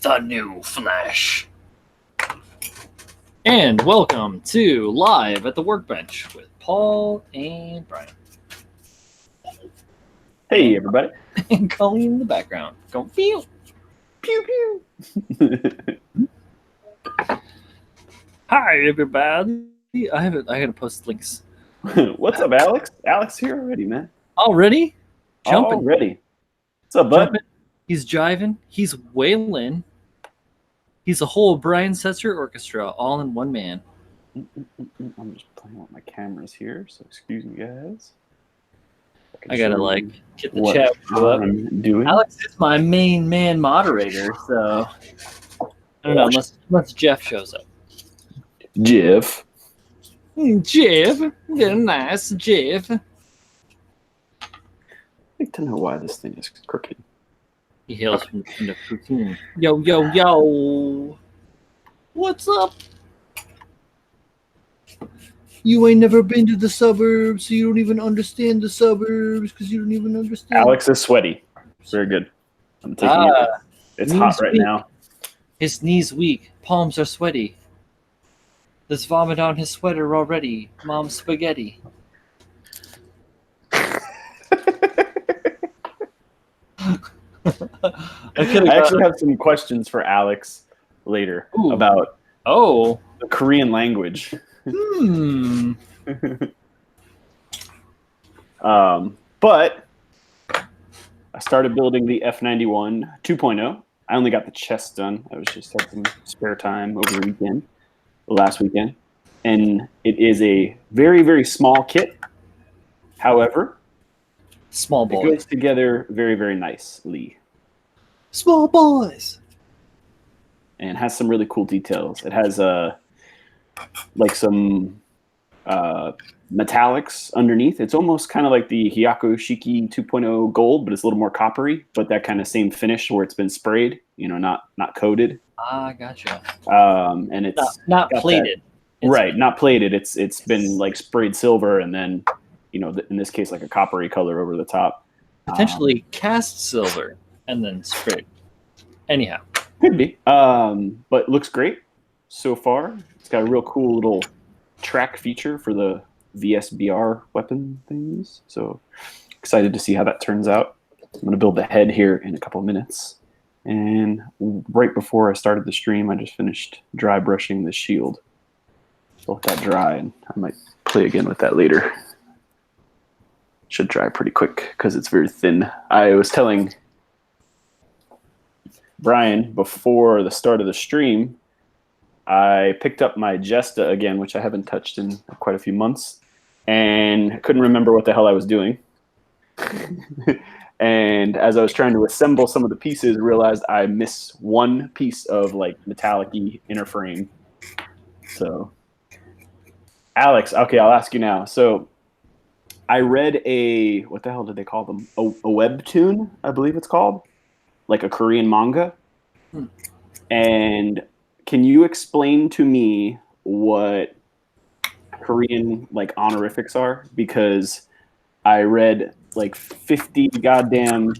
the new Flash. And welcome to Live at the Workbench with Paul and Brian. Hey, everybody. And Colleen in the background. Go pew, pew, pew. Hi, everybody. I gotta post links. What's up, Alex? Alex here already, man. Already? Jumping. Already. What's up, bud? Jumping. He's jiving. He's wailing. He's a whole Brian Setzer orchestra, all in one man. I'm just playing with my cameras here, so excuse me, guys. I gotta get the chat up. Doing. Alex is my main man moderator, so I don't know unless Jeff shows up. Jeff, the nice Jeff. I'd like to know why this thing is crooked. He hails from the poutine. Yo. What's up? You ain't never been to the suburbs, so you don't even understand the suburbs because you don't even understand. Alex is sweaty. Very good. I'm taking it. It's hot right now. His knees weak. Palms are sweaty. There's vomit on his sweater already. Mom's spaghetti. I actually have some questions for Alex later about the Korean language. But I started building the F91 2.0. I only got the chest done. I was just had some spare time over the last weekend. And it is a very, very small kit. However, small boy. It goes together very, very nicely. Small boys. And has some really cool details. It has some metallics underneath. It's almost kind of like the Hyako Shiki 2.0 gold, but it's a little more coppery, but that kind of same finish where it's been sprayed, not coated. Ah, gotcha. And it's not plated. Right, not plated. It's been like sprayed silver and then, in this case, like a coppery color over the top. Potentially cast silver and then sprayed. Anyhow. Could be. But looks great so far. It's got a real cool little track feature for the VSBR weapon things. So excited to see how that turns out. I'm going to build the head here in a couple of minutes. And right before I started the stream, I just finished dry brushing the shield. So let that dry, and I might play again with that later. Should dry pretty quick because it's very thin. I was telling Brian before the start of the stream, I picked up my Jesta again, which I haven't touched in quite a few months, and I couldn't remember what the hell I was doing. And as I was trying to assemble some of the pieces, I realized I missed one piece of metallic-y inner frame. So, Alex, okay, I'll ask you now. So, I read what the hell did they call them? A webtoon, I believe it's called, like a Korean manga. And can you explain to me what Korean honorifics are? Because I read 50 goddamn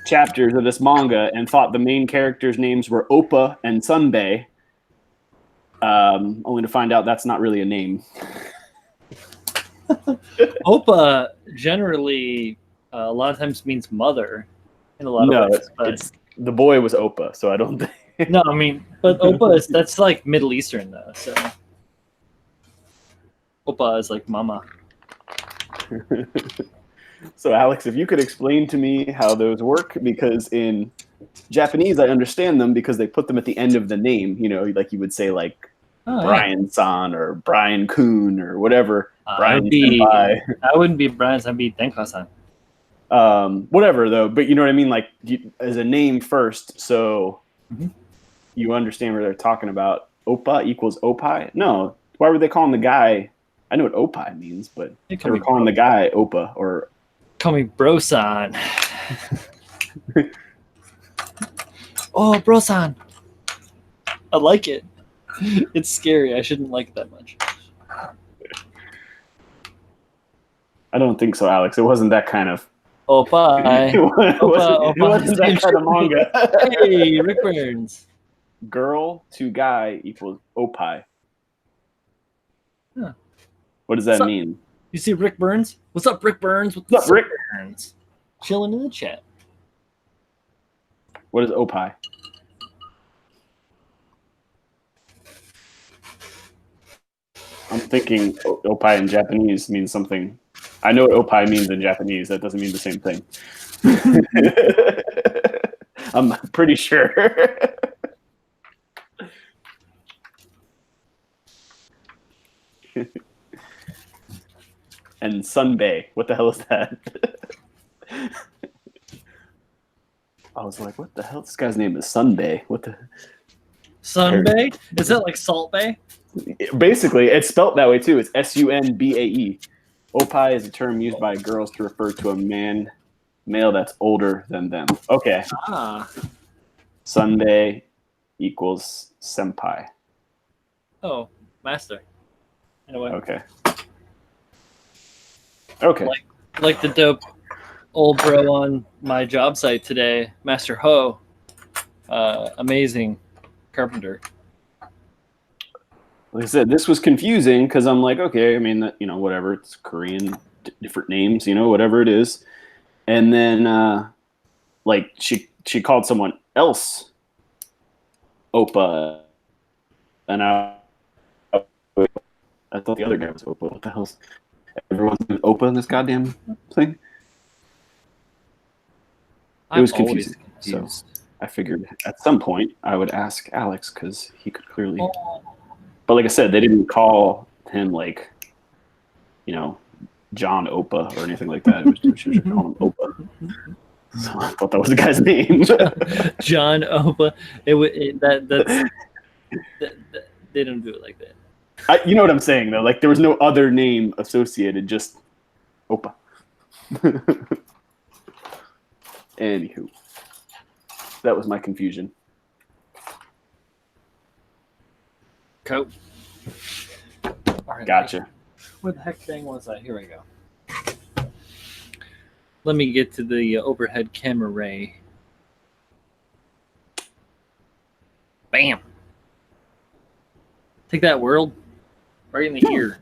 chapters of this manga and thought the main characters' names were Oppa and Sunbae, only to find out that's not really a name. Oppa generally a lot of times means mother in a lot of ways. But the boy was Oppa, so I don't think. No, I mean, but Oppa that's Middle Eastern though. So Oppa is mama. So Alex, if you could explain to me how those work, because in Japanese I understand them because they put them at the end of the name. Like you would say Brian-san or Brian-kun or whatever. I wouldn't be Brian, I'd be Denka-san. Whatever though, but you know what I mean, as a name first, so you understand what they're talking about. Oppa equals Oppai? No, why were they calling the guy? I know what Oppai means, but they were calling the guy Oppa or call me Bro-san. Oh, Bro-san. I like it. It's scary. I shouldn't like it that much. I don't think so, Alex. It wasn't that kind of Opie. It Opa, wasn't that same kind of shit. manga. Hey, Rick Burns. Girl to guy equals opie. Huh. What does What's that up? mean? You see Rick Burns? What's up, Rick Burns? What's up, Rick? Burns? Chilling in the chat. What is opie? I'm thinking opie in Japanese means something. I know what opie means in Japanese. That doesn't mean the same thing. I'm pretty sure. And sunbae. What the hell is that? I was like, what the hell? This guy's name is Sunbae. What the? Sunbae? Is that like Salt Bay? Basically, it's spelt that way too. It's Sunbae. Opie is a term used by girls to refer to a male that's older than them. Okay. Ah. Sunbae equals senpai. Oh, master. Anyway. Okay. Okay. Like the dope old bro on my job site today, Master Ho. Amazing carpenter. Like I said, this was confusing because I'm like, okay, I mean, whatever. It's Korean, different names, whatever it is. And then, like, she called someone else Oppa, and I thought the other guy was Oppa. What the hell's everyone's doing Oppa in this goddamn thing? It was confusing. So I figured at some point I would ask Alex because he could clearly. Oh. But like I said, they didn't call him like, John Oppa or anything like that. It was just calling him Oppa. So I thought that was the guy's name. John Oppa. They don't do it like that. You know what I'm saying though? Like there was no other name associated, just Oppa. Anywho, that was my confusion. Cool. All right, Gotcha. Where the heck thing was I? Here we go. Let me get to the overhead camera ray. Bam. Take that, world. Right in the ear.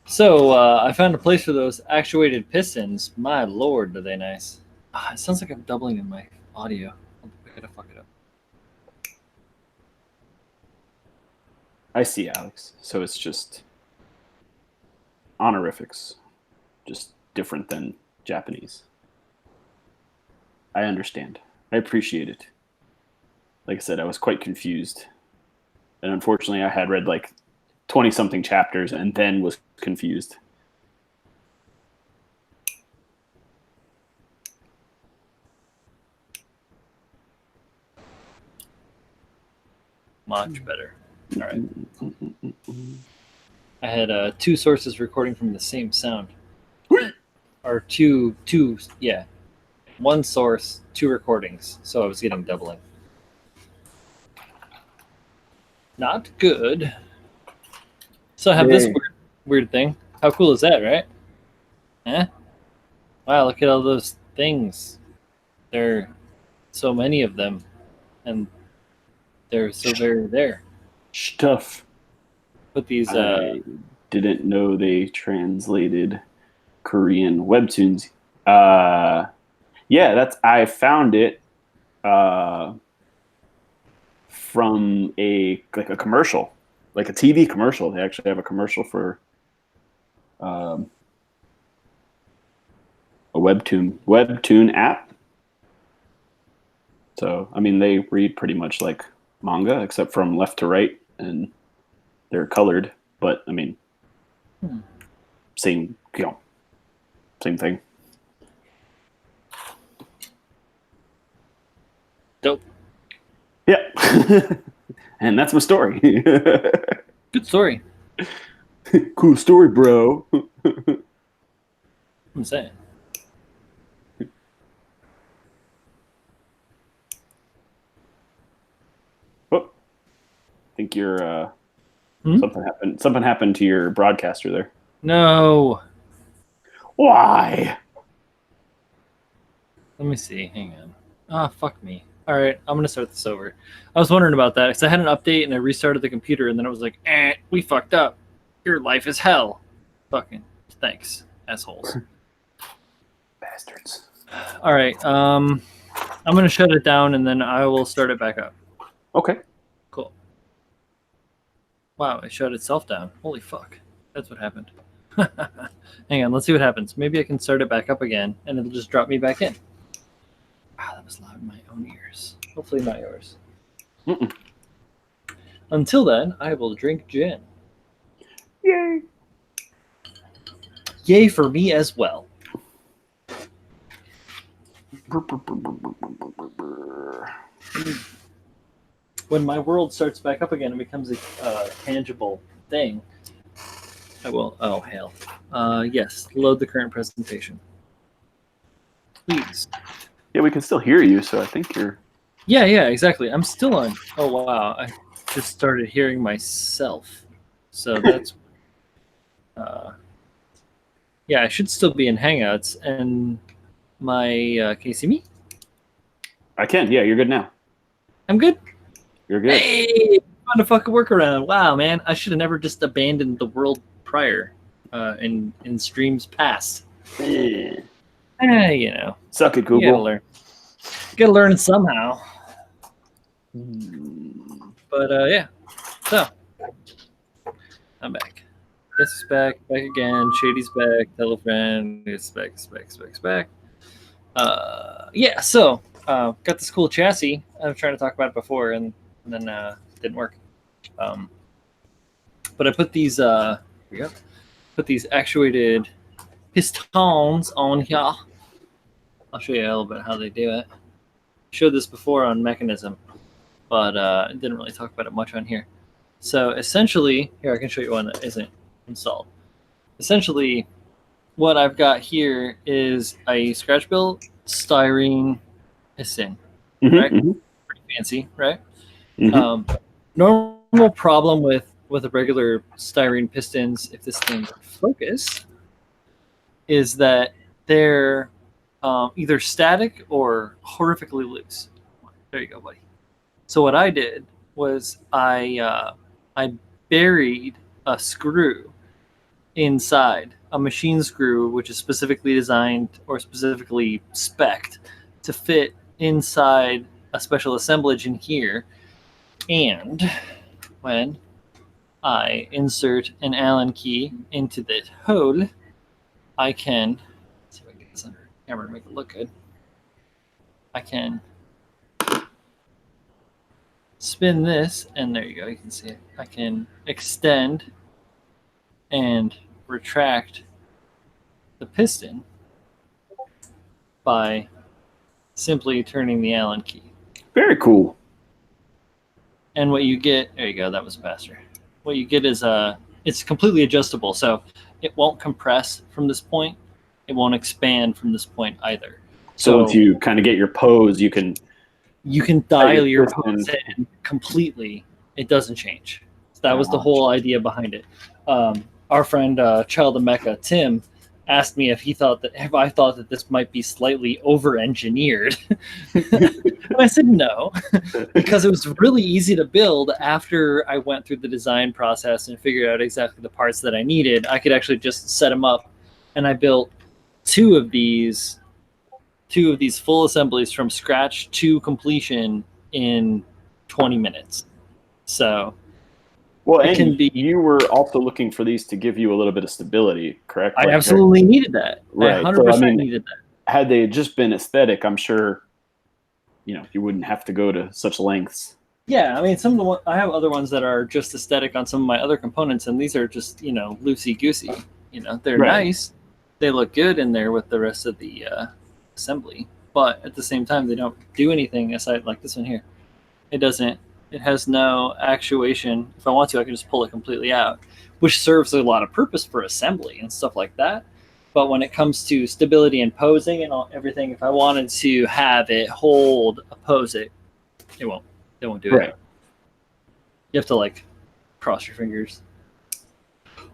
So I found a place for those actuated pistons. My lord, are they nice. It sounds like I'm doubling in my audio. I gotta fuck it up. I see, Alex. So it's just honorifics, just different than Japanese. I understand. I appreciate it. Like I said, I was quite confused. And unfortunately, I had read like 20-something chapters and then was confused. Much better. All right. I had two sources recording from the same sound. Or two, yeah. One source, two recordings. So I was getting doubling. Not good. So I have this weird thing. How cool is that, right? Eh? Wow, look at all those things. There are so many of them. And they're so very there. Stuff. Put these I didn't know they translated Korean webtoons. Yeah, I found it from a commercial, like a TV commercial. They actually have a commercial for a webtoon app. So I mean, they read pretty much like manga, except from left to right, and they're colored. But I mean, same thing. dope. Yeah. And that's my story. Good story. Cool story, bro. I'm saying. Oh, I think you're Something happened to your broadcaster there. No. Why? Let me see. Hang on. Ah, fuck me. All right, I'm going to start this over. I was wondering about that because I had an update and I restarted the computer and then it was like, we fucked up. Your life is hell. Fucking thanks, assholes. Bastards. All right, I'm going to shut it down and then I will start it back up. Okay. Cool. Wow, it shut itself down. Holy fuck. That's what happened. Hang on, let's see what happens. Maybe I can start it back up again and it'll just drop me back in. Wow, that was loud in my own ears. Hopefully not yours. Mm-mm. Until then, I will drink gin. Yay. Yay for me as well. When my world starts back up again and becomes a tangible thing, I will. Oh, hell. Yes, load the current presentation. Please. Yeah, we can still hear you, so I think you're... Yeah, exactly. I'm still on. Oh, wow. I just started hearing myself. So that's... yeah, I should still be in Hangouts. And my... can you see me? I can. Yeah, you're good now. I'm good? You're good. Hey! Found a fucking workaround. Wow, man. I should have never just abandoned the world prior in streams past. You know. Suck it, Google. You gotta learn. Gotta learn somehow. But yeah. So I'm back. Guess is back again. Shady's back. Telefriend is back. Yeah, so got this cool chassis. I was trying to talk about it before and then didn't work. But I put these actuated pistons on here. I'll show you a little bit how they do it. Showed this before on mechanism, but didn't really talk about it much on here. So essentially, here I can show you one that isn't installed. Essentially, what I've got here is a scratch built styrene piston, right? Mm-hmm. Pretty fancy, right? Mm-hmm. Normal problem with a regular styrene pistons, if this thing would focus, is that they're either static or horrifically loose. There you go, buddy. So what I did was I buried a screw inside, a machine screw, which is specifically designed or specifically spec'd to fit inside a special assemblage in here. And when I insert an Allen key into the hole, I can, let's see if I can get this under camera to make it look good. I can spin this, and there you go, you can see it. I can extend and retract the piston by simply turning the Allen key. Very cool. And what you get, there you go, that was faster. What you get is it's completely adjustable, so it won't compress from this point. It won't expand from this point either. So once you kind of get your pose, you can dial your pose in completely. It doesn't change. So that was the whole idea behind it. Our friend Child of Mecca, Tim, asked me if I thought that this might be slightly over-engineered. And I said no, because it was really easy to build after I went through the design process and figured out exactly the parts that I needed. I could actually just set them up, and I built two of these full assemblies from scratch to completion in 20 minutes. So well, and you were also looking for these to give you a little bit of stability, correct? I absolutely needed that. Right. I 100% needed that. Had they just been aesthetic, I'm sure, you wouldn't have to go to such lengths. Yeah, I mean, I have other ones that are just aesthetic on some of my other components, and these are just, loosey-goosey. They're nice. They look good in there with the rest of the assembly, but at the same time, they don't do anything aside like this one here. It has no actuation. If I want to, I can just pull it completely out, which serves a lot of purpose for assembly and stuff like that. But when it comes to stability and posing and everything, if I wanted to have it hold, oppose it, it won't do it. You have to cross your fingers.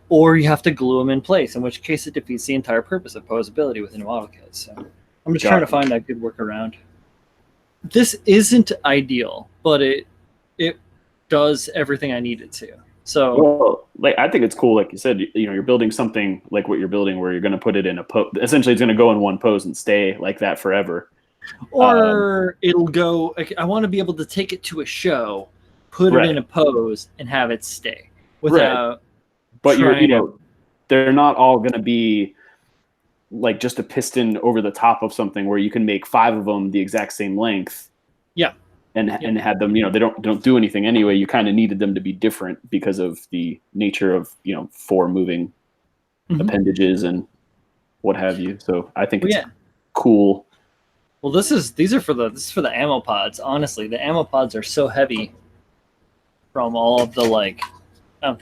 Or you have to glue them in place, in which case it defeats the entire purpose of posability within AutoCAD. So I'm just trying to find a good workaround. This isn't ideal, but it does everything I need it to. So, well, like I think it's cool, like you said, you know, you're building something like what you're building, where you're going to put it in a pose. Essentially, it's going to go in one pose and stay like that forever. Or it'll go. I want to be able to take it to a show, put it in a pose, and have it stay without. But they're not all going to be like just a piston over the top of something where you can make 5 of them the exact same length. Yeah. And had them, you know, they don't do anything anyway. You kind of needed them to be different because of the nature of, you know, 4 moving appendages and what have you. So I think it's cool. Well, this is for the ammo pods. Honestly, the ammo pods are so heavy from all of the like. I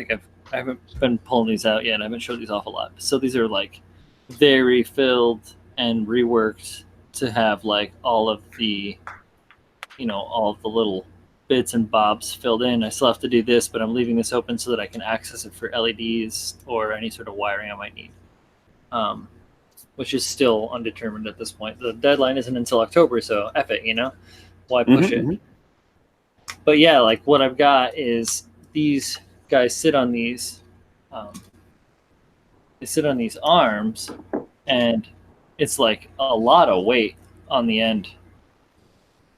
haven't been pulling these out yet. I haven't showed these off a lot. So these are like very filled and reworked to have like all of the, you know, all of the little bits and bobs filled in. I still have to do this, but I'm leaving this open so that I can access it for LEDs or any sort of wiring I might need, which is still undetermined at this point. The deadline isn't until October, so F it, you know? Why push it? But yeah, like what I've got is these guys sit on these arms, and it's like a lot of weight on the end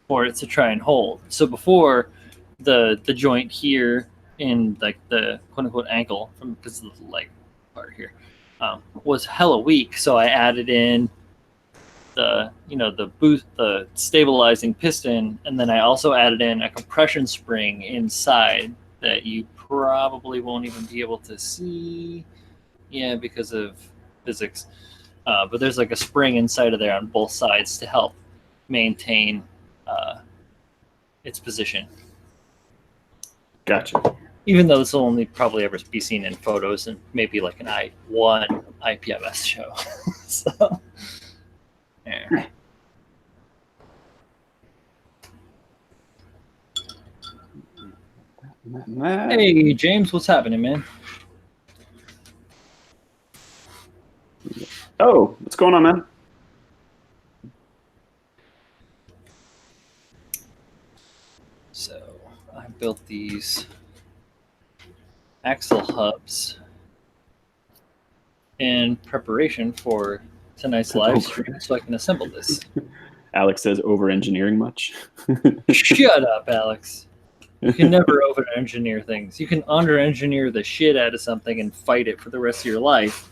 for it to try and hold. So before, the joint here in like the quote unquote ankle, from because of the leg part here, was hella weak. So I added in the the stabilizing piston, and then I also added in a compression spring inside that you probably won't even be able to see, because of physics. But there's like a spring inside of there on both sides to help maintain its position. Gotcha. Even though this will only probably ever be seen in photos and maybe like an one IPMS show. So, yeah. Hey, James, what's happening, man? Oh, what's going on, man? So I built these axle hubs in preparation for tonight's live stream, so I can assemble this. Alex says over-engineering much? Shut up, Alex. You can never over-engineer things. You can under-engineer the shit out of something and fight it for the rest of your life,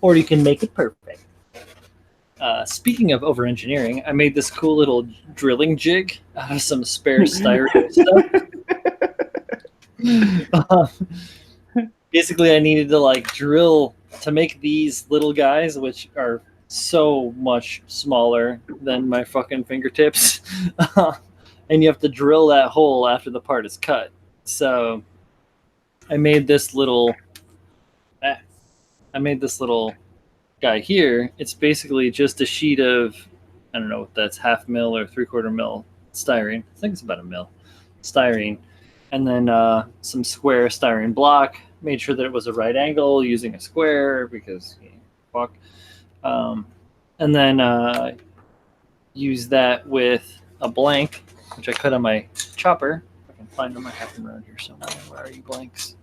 or you can make it perfect. Speaking of over-engineering, I made this cool little drilling jig out of some spare styrene stuff. Basically, I needed to like drill to make these little guys, which are so much smaller than my fucking fingertips. And you have to drill that hole after the part is cut. So I made this little guy here. It's basically just a sheet of, I don't know what that's, 1/2 mil or 3/4 mil styrene. I think it's about 1 mil styrene. And then some square styrene block. Made sure that it was a right angle using a square because fuck. And then use that with a blank, which I cut on my chopper. If I can find them, I have them around here somewhere. Where are you, blanks?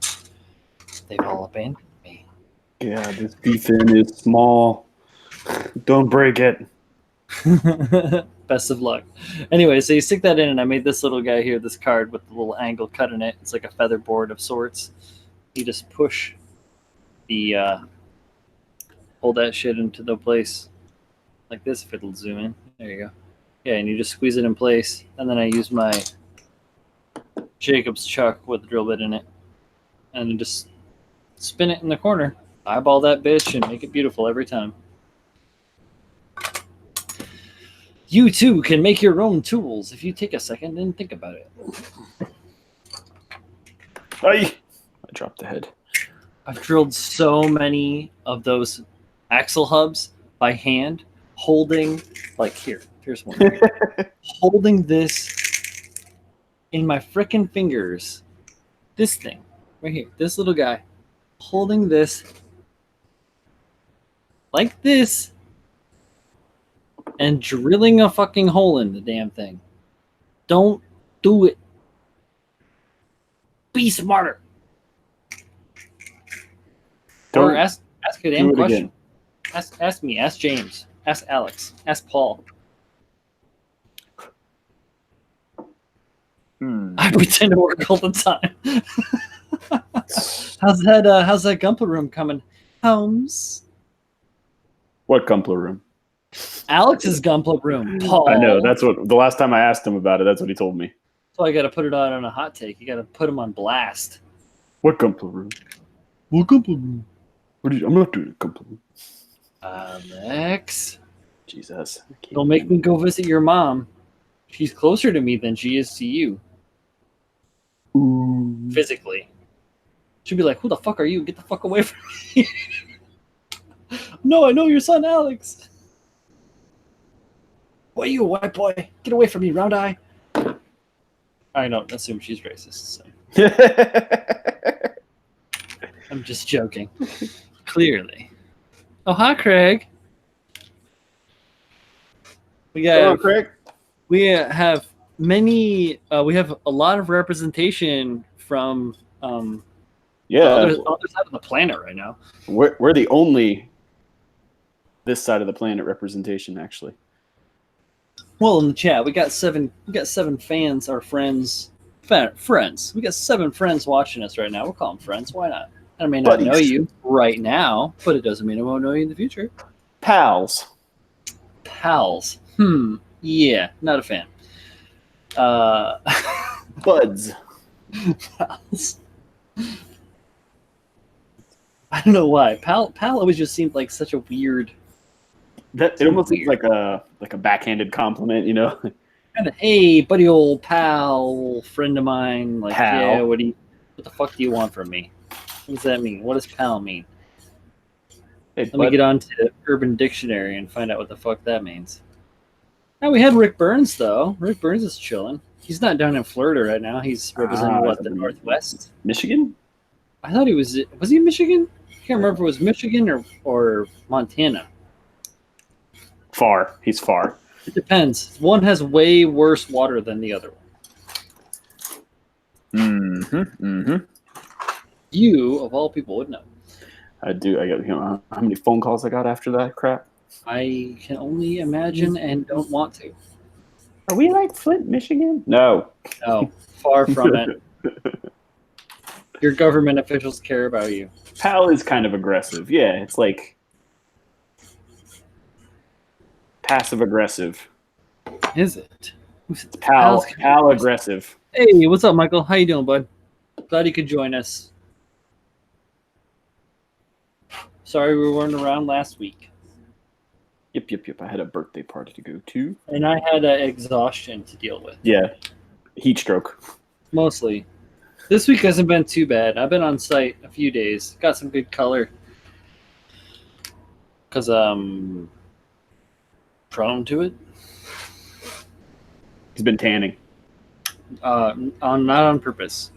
They've all abandoned me. Yeah, this beef-in is small. Don't break it. Best of luck. Anyway, so you stick that in, and I made this little guy here, this card with the little angle cut in it. It's like a feather board of sorts. You just push the hold that shit into the place like this. If it'll zoom in, there you go. Yeah, and you just squeeze it in place, and then I use my Jacob's chuck with a drill bit in it, and then just spin it in the corner. Eyeball that bitch and make it beautiful every time. You too can make your own tools if you take a second and think about it. I dropped the head. I've drilled so many of those axle hubs by hand, holding, like here's one. Holding this in my frickin' fingers. This thing. Right here. This little guy holding this like this and drilling a fucking hole in the damn thing. Don't do it. Be smarter. Don't or ask a do damn it question. again. Ask me. Ask James. Ask Alex. Ask Paul. I pretend to work all the time. How's that Gumpler room coming, Holmes? What Gumpler room? Alex's Gumpler room, Paul. I know. That's what the last time I asked him about it. That's what he told me. So I got to put it on a hot take. You got to put him on blast. What Gumpler room? What Gumpler room? I'm not doing a Gumpler room. Alex, Jesus. don't make me go visit your mom. She's closer to me than she is to you. Ooh. Physically. She'd be like, who the fuck are you? Get the fuck away from me. No, I know your son, Alex. What are you, white boy? Get away from me, round eye. I don't assume she's racist. So. I'm just joking. Clearly. Oh, hi, Craig. Hello, Craig. We have many. We have a lot of representation from the other side of the planet right now. We're the only this side of the planet representation, actually. Well, in the chat, we got seven fans, our friends. Friends. We got 7 friends watching us right now. We'll call them friends. Why not? I may not know you right now, but it doesn't mean I won't know you in the future. Pals. Yeah, not a fan. Buds. Pals. I don't know why. Pal always just seemed like such a weird. It almost seems like a backhanded compliment, you know. Kind of, hey, buddy, old pal, friend of mine. Like, pal. Yeah, what the fuck do you want from me? What does that mean? What does pal mean? Hey, Let me get on to Urban Dictionary and find out what the fuck that means. Now we had Rick Burns though. Rick Burns is chilling. He's not down in Florida right now. He's representing the Northwest. Michigan? I thought he was he in Michigan? I can't remember if it was Michigan or Montana. Far. He's far. It depends. One has way worse water than the other one. You, of all people, would know. I do. I got how many phone calls I got after that crap? I can only imagine and don't want to. Are we like Flint, Michigan? No. No, far from it. Your government officials care about you. Pal is kind of aggressive. Yeah, it's like passive aggressive. Is it? It's pal aggressive. Hey, what's up, Michael? How you doing, bud? Glad you could join us. Sorry we weren't around last week. Yep. I had a birthday party to go to. And I had exhaustion to deal with. Yeah. Heat stroke. Mostly. This week hasn't been too bad. I've been on site a few days. Got some good color. Because I'm prone to it. He's been tanning. Not on purpose.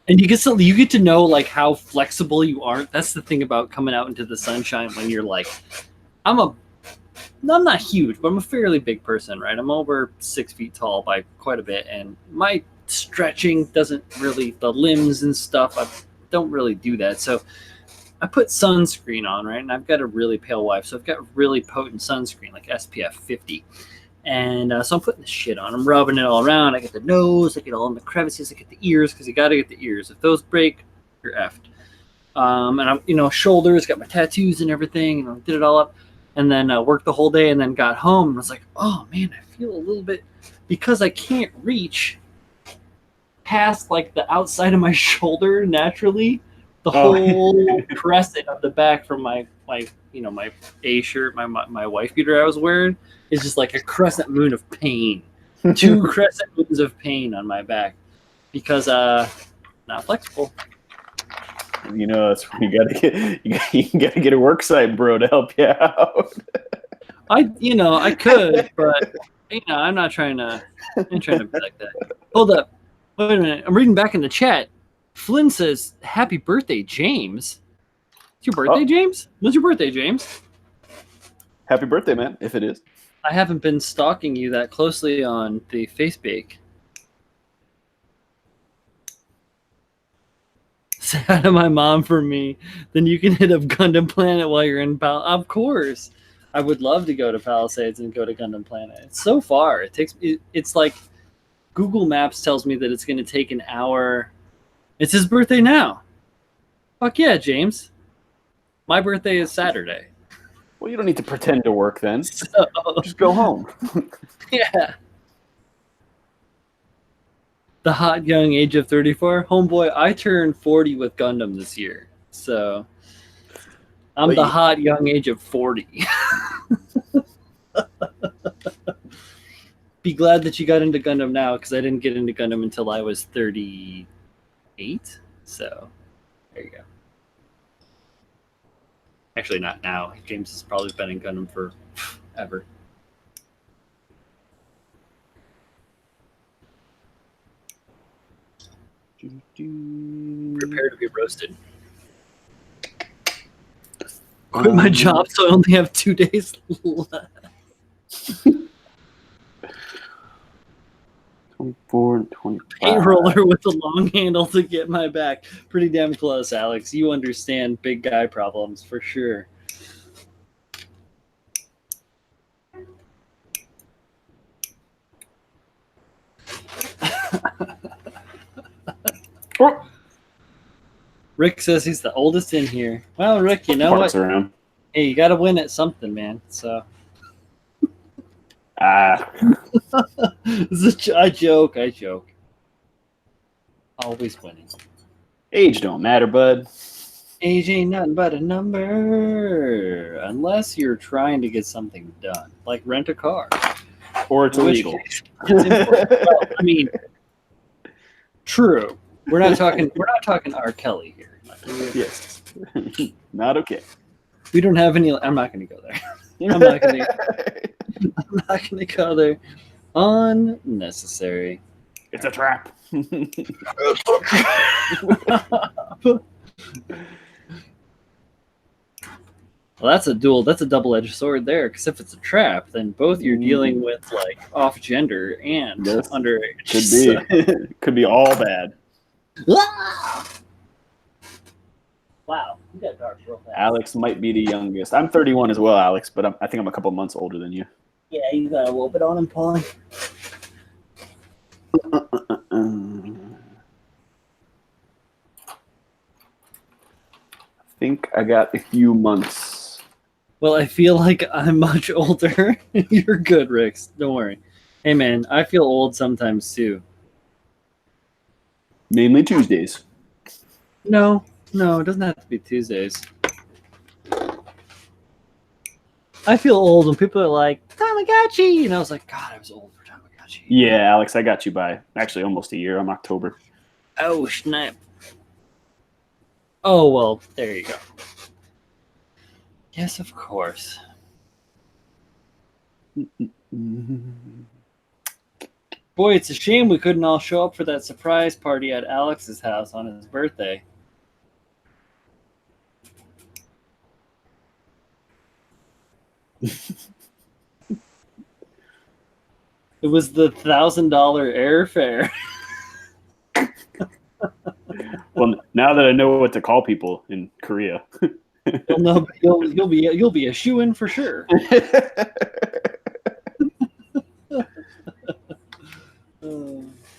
And you get to know like how flexible you are. That's the thing about coming out into the sunshine when you're like, I'm not huge, but I'm a fairly big person, right? I'm over 6 feet tall by quite a bit, and my stretching doesn't really, the limbs and stuff, I don't really do that. So I put sunscreen on, right? And I've got a really pale wife, so I've got really potent sunscreen, like SPF 50. And so I'm putting this shit on. I'm rubbing it all around. I get the nose. I get all in the crevices. I get the ears, because you got to get the ears. If those break, you're effed. And I'm, shoulders, got my tattoos and everything. Did it all up. And then worked the whole day and then got home. And I was like, oh, man, I feel a little bit, because I can't reach past, like, the outside of my shoulder naturally. The whole crescent of the back from my A shirt, my wife beater I was wearing, is just like a crescent moon of pain. 2 crescent moons of pain on my back because not flexible. That's when you gotta get a work site bro to help you out. I could, but I'm not trying to be like that. Hold up. Wait a minute. I'm reading back in the chat. Flynn says, "Happy birthday, James." It's your birthday, James? When's your birthday, James? Happy birthday, man, if it is. I haven't been stalking you that closely on the Facebook. Say hi to my mom for me. Then you can hit up Gundam Planet while you're in Of course. I would love to go to Palisades and go to Gundam Planet. It's so far. It's like Google Maps tells me that it's going to take an hour. It's his birthday now. Fuck yeah, James. My birthday is Saturday. Well, you don't need to pretend to work then. So, just go home. Yeah. The hot young age of 34. Homeboy, I turned 40 with Gundam this year. So I'm the hot young age of 40. Be glad that you got into Gundam now, because I didn't get into Gundam until I was 38. So there you go. Actually, not now. James has probably been in Gundam for ever. Prepare to be roasted. Quit my job so I only have 2 days left. 24 and 25. Paint roller with a long handle to get my back. Pretty damn close, Alex. You understand big guy problems for sure. Rick says he's the oldest in here. Well, Rick, you know what? Around. Hey, you got to win at something, man. So. I joke. Always winning. Age don't matter, bud. Age ain't nothing but a number. Unless you're trying to get something done, like rent a car. Or it's illegal. Well, I mean, true. We're not talking R. Kelly here. Yes. Not okay. We don't have any. I'm not going to go there. I'm not going to go there. Unnecessary. It's a trap. Well, that's a double-edged sword there, because if it's a trap, then both you're dealing with like off-gender and underage. Could be. Could be all bad. Wow, you got dark real fast. Alex might be the youngest. I'm 31 as well, Alex, but I think I'm a couple months older than you. Yeah, you got a little bit on him, Paulie. I think I got a few months. Well, I feel like I'm much older. You're good, Rix. Don't worry. Hey, man, I feel old sometimes, too. Mainly Tuesdays. No, it doesn't have to be Tuesdays. I feel old when people are like, Tamagotchi! And I was like, God, I was old for Tamagotchi. Yeah, Alex, I got you by actually almost a year. I'm October. Oh, snap. Oh, well, there you go. Yes, of course. Boy, it's a shame we couldn't all show up for that surprise party at Alex's house on his birthday. It was the $1,000 airfare. Well, now that I know what to call people in Korea, you'll be a shoo-in for sure.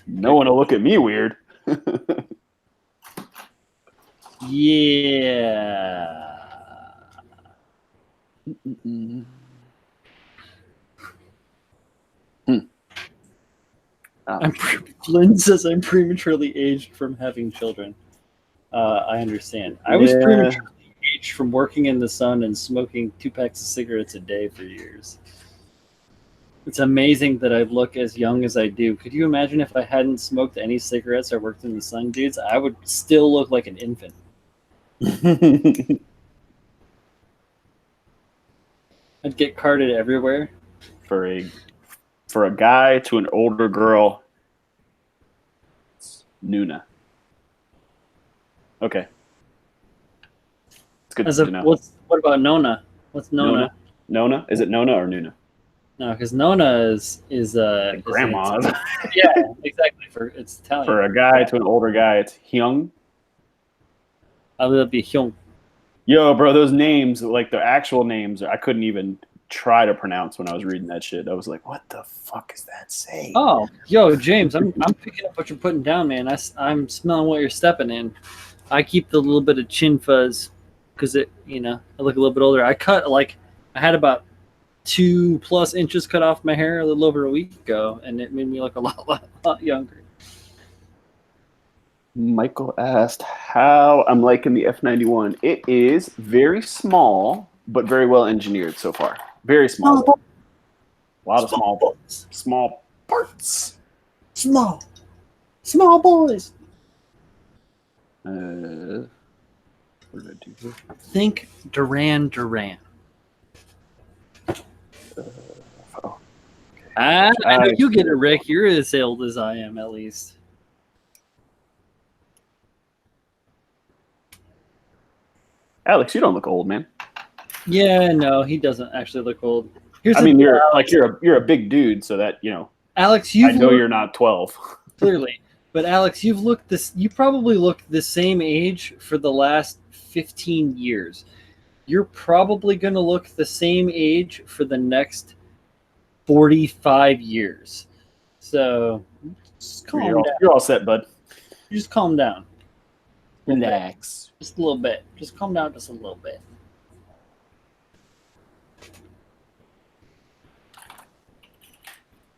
No one will look at me weird. Yeah. Flynn says I'm prematurely aged from having children. I understand. I was prematurely aged from working in the sun and smoking 2 packs of cigarettes a day for years. It's amazing that I look as young as I do. Could you imagine if I hadn't smoked any cigarettes or worked in the sun, dudes? I would still look like an infant. I'd get carded everywhere. For a guy to an older girl, it's Nuna. Okay. It's good As to a know. what about Nona? What's Nona? Nona? Is it Nona or Nuna? No, because Nona is Like grandma. yeah, exactly. It's Italian. For a guy to an older guy, it's Hyung. I would be Hyung. Yo, bro, those names, like the actual names, I couldn't even try to pronounce when I was reading that shit. I was like, what the fuck is that saying? Oh, yo, James, I'm picking up what you're putting down, man. I'm smelling what you're stepping in. I keep the little bit of chin fuzz because I look a little bit older. I had about 2+ inches cut off my hair a little over a week ago, and it made me look a lot younger. Michael asked how I'm liking the F91. It is very small, but very well engineered so far. Very small. A lot of small parts. Small boys. What did I do here? Think Duran Duran. I know you get it, Rick. You're as old as I am, at least. Alex, you don't look old, man. Yeah, no, he doesn't actually look old. You're a big dude, so that Alex, you're not 12. Clearly, but Alex, you probably looked the same age for the last 15 years. You're probably going to look the same age for the next 45 years. So just calm down. You're all set, bud. Just calm down. Relax. Just a little bit. Just calm down just a little bit.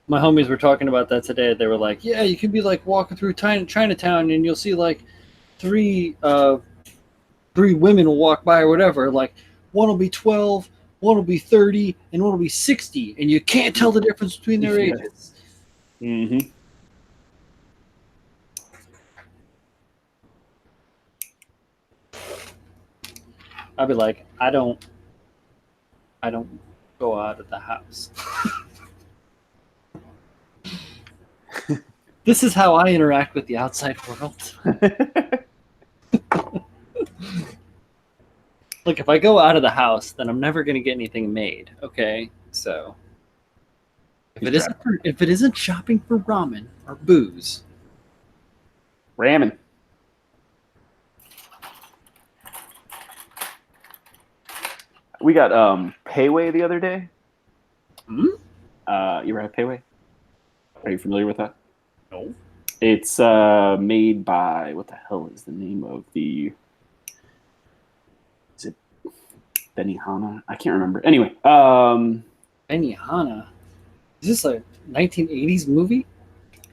My homies were talking about that today. They were like, yeah, you can be like walking through Chinatown and you'll see like three women will walk by or whatever. Like one will be 12, one will be 30, and one will be 60. And you can't tell the difference between their ages. Mm-hmm. I'd be like, I don't go out of the house. This is how I interact with the outside world. Look, if I go out of the house, then I'm never going to get anything made. Okay, so if it isn't shopping for ramen or booze, ramen. We got Payway the other day. Hmm? You ever have Payway? Are you familiar with that? No. It's made by, what the hell is the name of the? Is it Benihana? I can't remember. Anyway, Benihana. Is this a 1980s movie?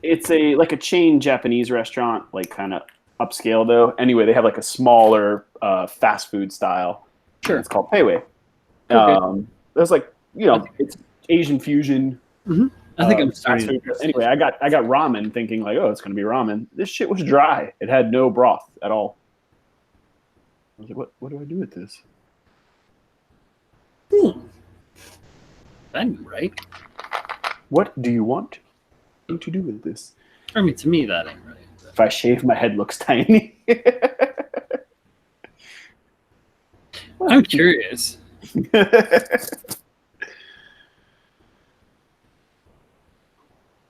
It's like a chain Japanese restaurant, like kind of upscale though. Anyway, they have like a smaller fast food style. Sure. It's called Payway. Okay. There's like it's Asian fusion. Mm-hmm. I think I'm starting. Anyway, I got ramen thinking like, oh, it's gonna be ramen. This shit was dry. It had no broth at all. I was like, what do I do with this? That ain't right. What do you want to do with this? I mean, to me, that ain't right. If I shave, my head looks tiny. I'm curious.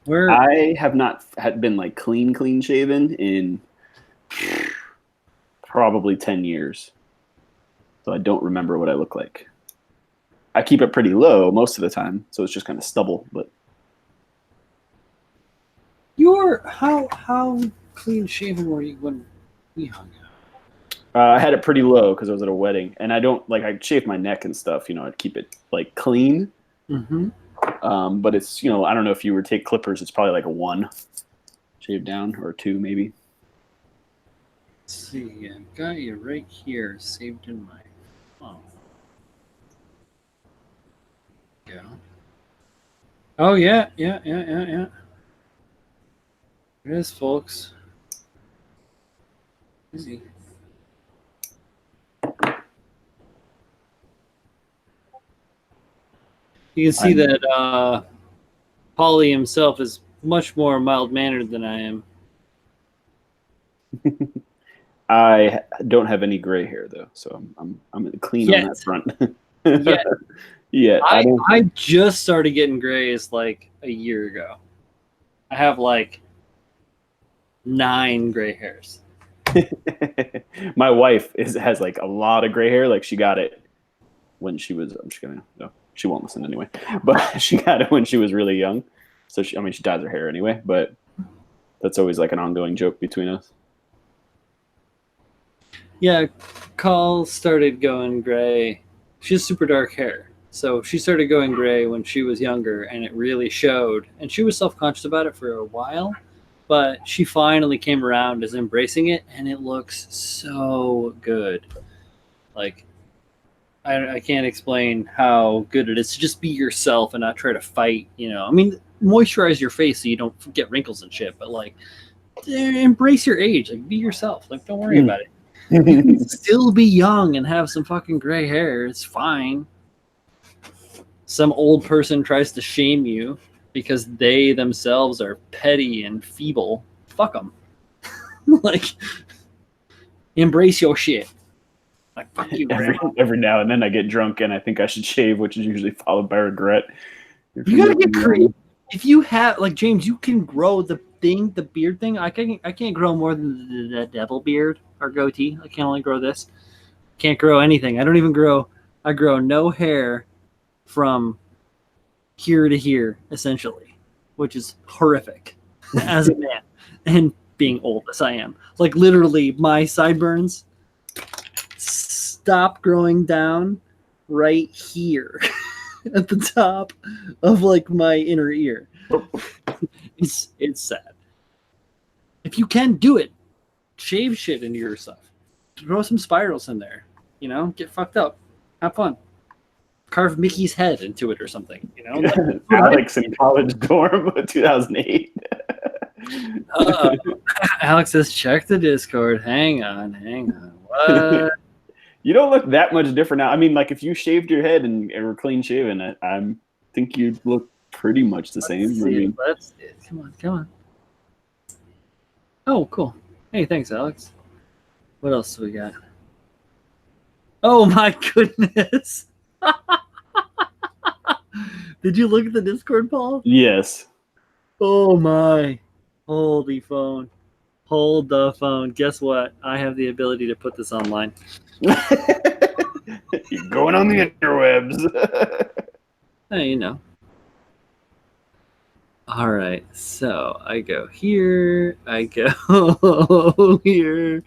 I have not been like clean shaven in probably 10 years. So I don't remember what I look like. I keep it pretty low most of the time, so it's just kind of stubble. But how clean shaven were you when we hung out? I had it pretty low because I was at a wedding, and I shave my neck and stuff. I'd keep it like clean. Mm-hmm. But it's I don't know if you were to take clippers, it's probably like a 1 shave down or a 2 maybe. Let's see, I've got you right here, saved in my phone. Yeah. Oh yeah. It is, folks. Easy. You can see that Paulie himself is much more mild-mannered than I am. I don't have any gray hair though, so I'm clean on that front. Yeah. Yeah, I just started getting grays like a year ago. I have like 9 gray hairs. My wife has like a lot of gray hair. Like she got it when she was. I'm just gonna. No, she won't listen anyway. But she got it when she was really young. So she dyes her hair anyway. But that's always like an ongoing joke between us. Yeah, Call started going gray. She has super dark hair. So she started going gray when she was younger, and it really showed. And she was self-conscious about it for a while, but she finally came around as embracing it, and it looks so good. Like, I can't explain how good it is to just be yourself and not try to fight, you know. I mean, moisturize your face so you don't get wrinkles and shit, but like, embrace your age. Like, be yourself. Like, don't worry about it. You can still be young and have some fucking gray hair. It's fine. Some old person tries to shame you because they themselves are petty and feeble. Fuck them. Like, embrace your shit. Like, fuck you, every now and then I get drunk and I think I should shave, which is usually followed by regret. You gotta get creative. If you have, like, James, you can grow the beard thing. I can't grow more than the devil beard or goatee. I can only grow this. Can't grow anything. I don't even grow. I grow no hair from here to here, essentially, which is horrific as a man and being old as I am. Like, literally, my sideburns stop growing down right here at the top of like my inner ear. It's sad. If you can do it, shave shit into your stuff. Throw some spirals in there. You know, get fucked up. Have fun. Carve Mickey's head into it or something. You know, Alex in college dorm, 2008. Alex says, check the Discord. Hang on. What? You don't look that much different now. I mean, like if you shaved your head and were clean shaven, I think you'd look pretty much the same. Let's see it. Come on. Oh, cool. Hey, thanks, Alex. What else do we got? Oh my goodness. Did you look at the Discord, Paul? Yes. Oh my. Holy phone. Hold the phone. Guess what? I have the ability to put this online. You're going on the interwebs. Hey, you know. All right. So I go here. I go here.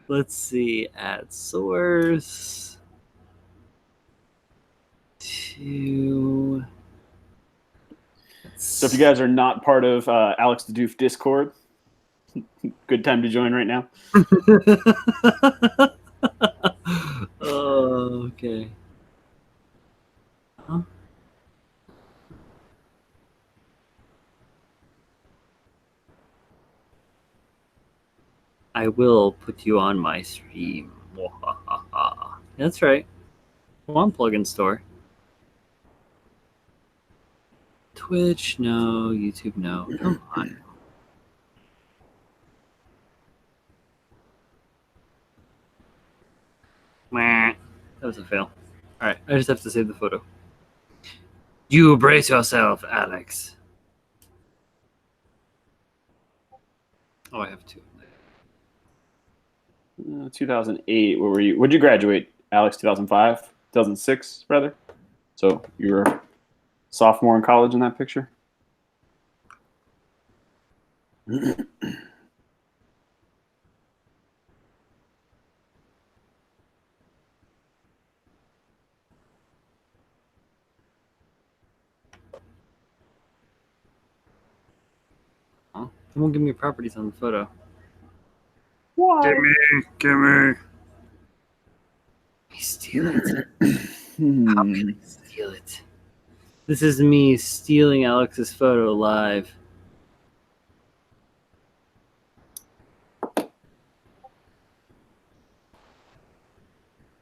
Let's see. Add source. To. So if you guys are not part of Alex the Doof Discord, good time to join right now. Oh, okay. Huh? I will put you on my stream. That's right. Come on, plugin store. Twitch, no. YouTube, no. Come on. That was a fail. All right, I just have to save the photo. You brace yourself, Alex. Oh, I have 2. 2008. Where were you? Would you graduate, Alex? 2005, 2006, rather. So you were a sophomore in college in that picture. Huh? They won't give me properties on the photo. Why? Give me. He steal it. How can I steal it? This is me stealing Alex's photo live.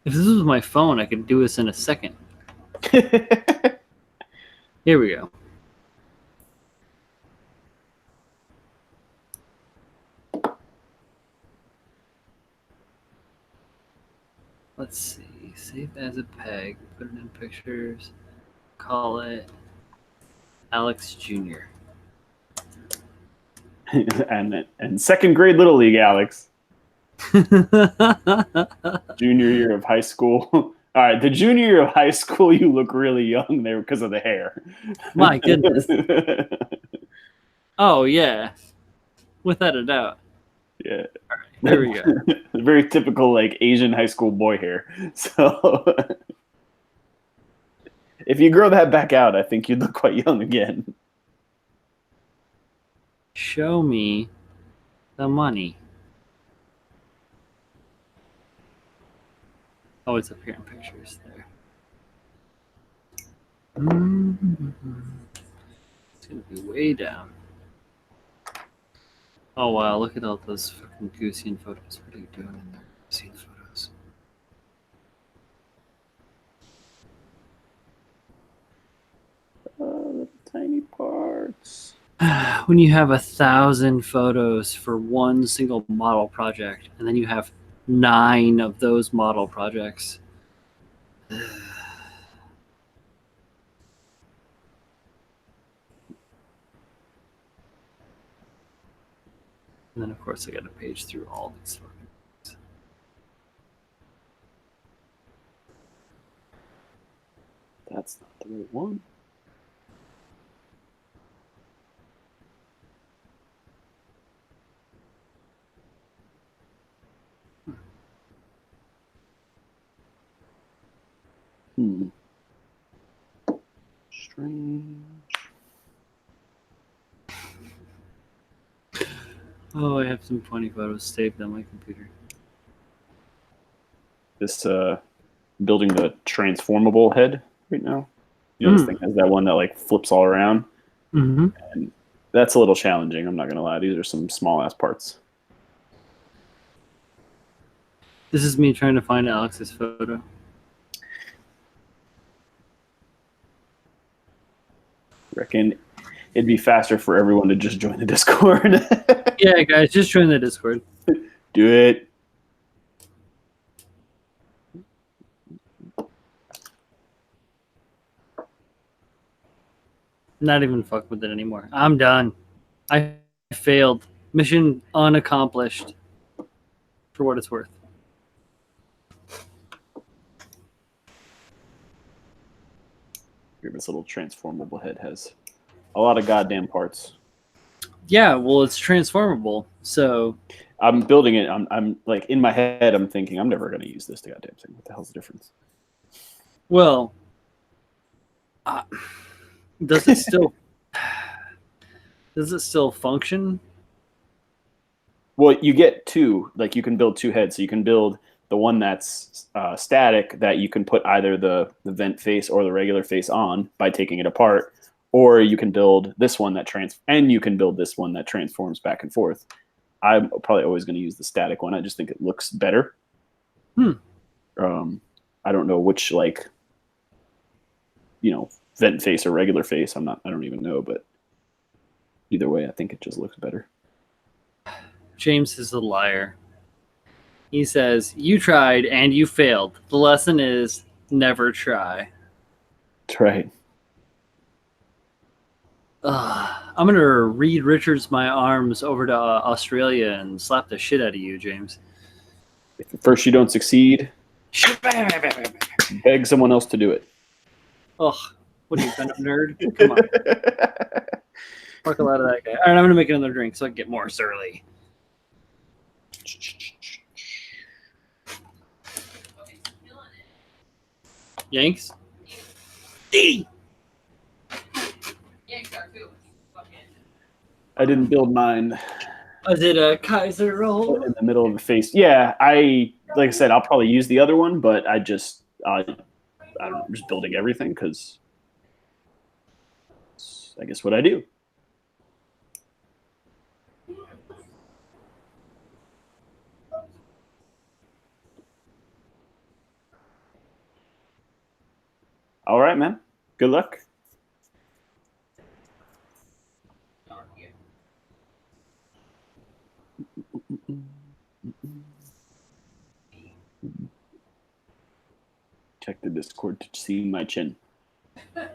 If this was my phone, I could do this in a second. Here we go. Let's see. Save as a peg. Put it in pictures. Call it Alex Jr. and second grade Little League, Alex. Junior year of high school. All right, the junior year of high school, you look really young there because of the hair. My goodness. Oh, yeah. Without a doubt. Yeah. All right, there we go. Very typical, like, Asian high school boy hair. So if you grow that back out, I think you'd look quite young again. Show me the money. Oh, it's up here in pictures there. It's going to be way down. Oh, wow. Look at all those fucking Goosian photos. What are you doing in there? Goosian photos. Tiny parts. When you have 1,000 photos for one single model project, and then you have 9 of those model projects. And then, of course, I got to page through all these fucking things. That's not the right one. Strange. Oh, I have some funny photos saved on my computer. This building the transformable head right now. You know, this thing has that one that like flips all around. Mm-hmm. And that's a little challenging. I'm not gonna lie. These are some small ass parts. This is me trying to find Alex's photo. Reckon it'd be faster for everyone to just join the Discord. Yeah, guys, just join the Discord. Do it. Not even fuck with it anymore. I'm done. I failed. Mission unaccomplished. For what it's worth. Here, this little transformable head has a lot of goddamn parts. Yeah, well, it's transformable, so I'm building it. I'm like in my head. I'm thinking I'm never gonna use this goddamn thing. What the hell's the difference? well, does it still function? Well, you get two. Like you can build two heads. So you can build the one that's static that you can put either the vent face or the regular face on by taking it apart, or you can build this one that you can build this one that transforms back and forth. I'm probably always going to use the static one. I just think it looks better. I don't know which vent face or regular face. I don't even know, but either way, I think it just looks better. James is a liar. He says, you tried and you failed. The lesson is never try. That's right. I'm going to Reed Richards my arms over to Australia and slap the shit out of you, James. If at first you don't succeed, beg someone else to do it. Ugh, what are you, kind of nerd? Come on. Fuck a lot of that guy. All right, I'm going to make another drink so I can get more surly. Yanks? D! I didn't build mine. Was it a Kaiser roll? In the middle of the face. Yeah, like I said, I'll probably use the other one, but I don't know, I'm just building everything because I guess what I do. All right, man. Good luck. Check the Discord to see my chin. There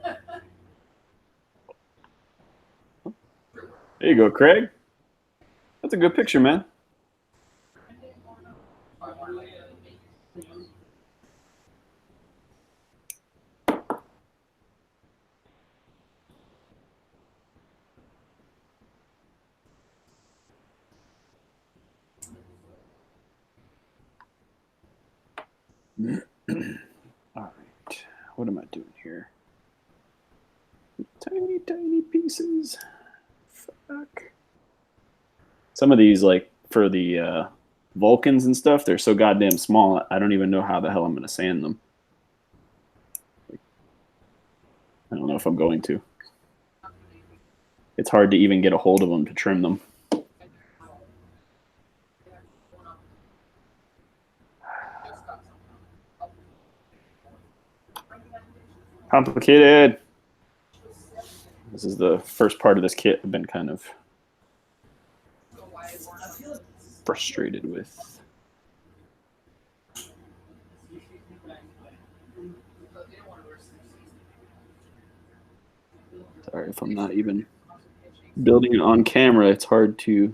you go, Craig. That's a good picture, man. All right, what am I doing here? Tiny, tiny pieces. Fuck. Some of these, like for the Vulcans and stuff, they're so goddamn small. I don't even know how the hell I'm going to sand them. I don't know if I'm going to. It's hard to even get a hold of them to trim them. Complicated. This is the first part of this kit I've been kind of frustrated with. Sorry if I'm not even building it on camera. It's hard to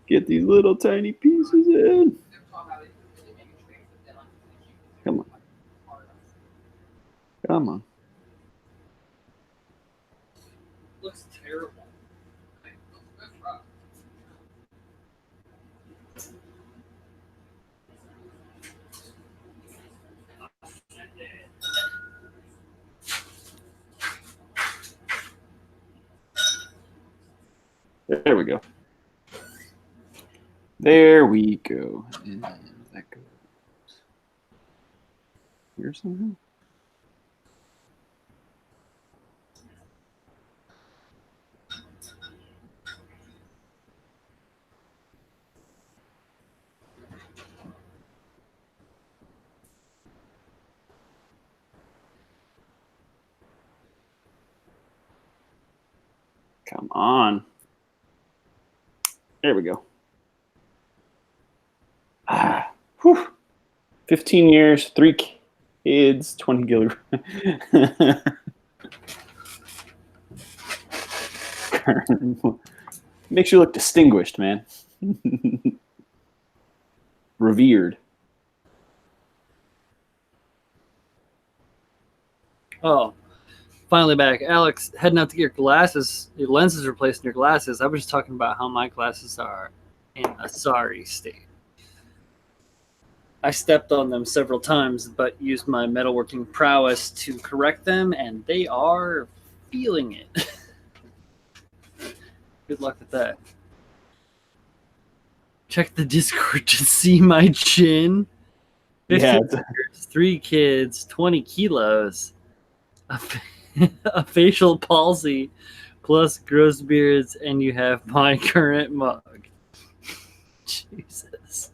get these little tiny pieces in. Come on. Come on. Looks terrible. There we go. There we go. And that goes here somehow. Come on. There we go. Ah, whew. 15 years, 3 kids, 20 kilograms. Makes you look distinguished, man. Revered. Oh, finally back. Alex, heading out to get your glasses, your lenses replaced in your glasses. I was just talking about how my glasses are in a sorry state. I stepped on them several times, but used my metalworking prowess to correct them, and they are feeling it. Good luck with that. Check the Discord to see my chin. 15 years, 3 kids, 20 kilos, a facial palsy, plus gross beards, and you have my current mug. Jesus.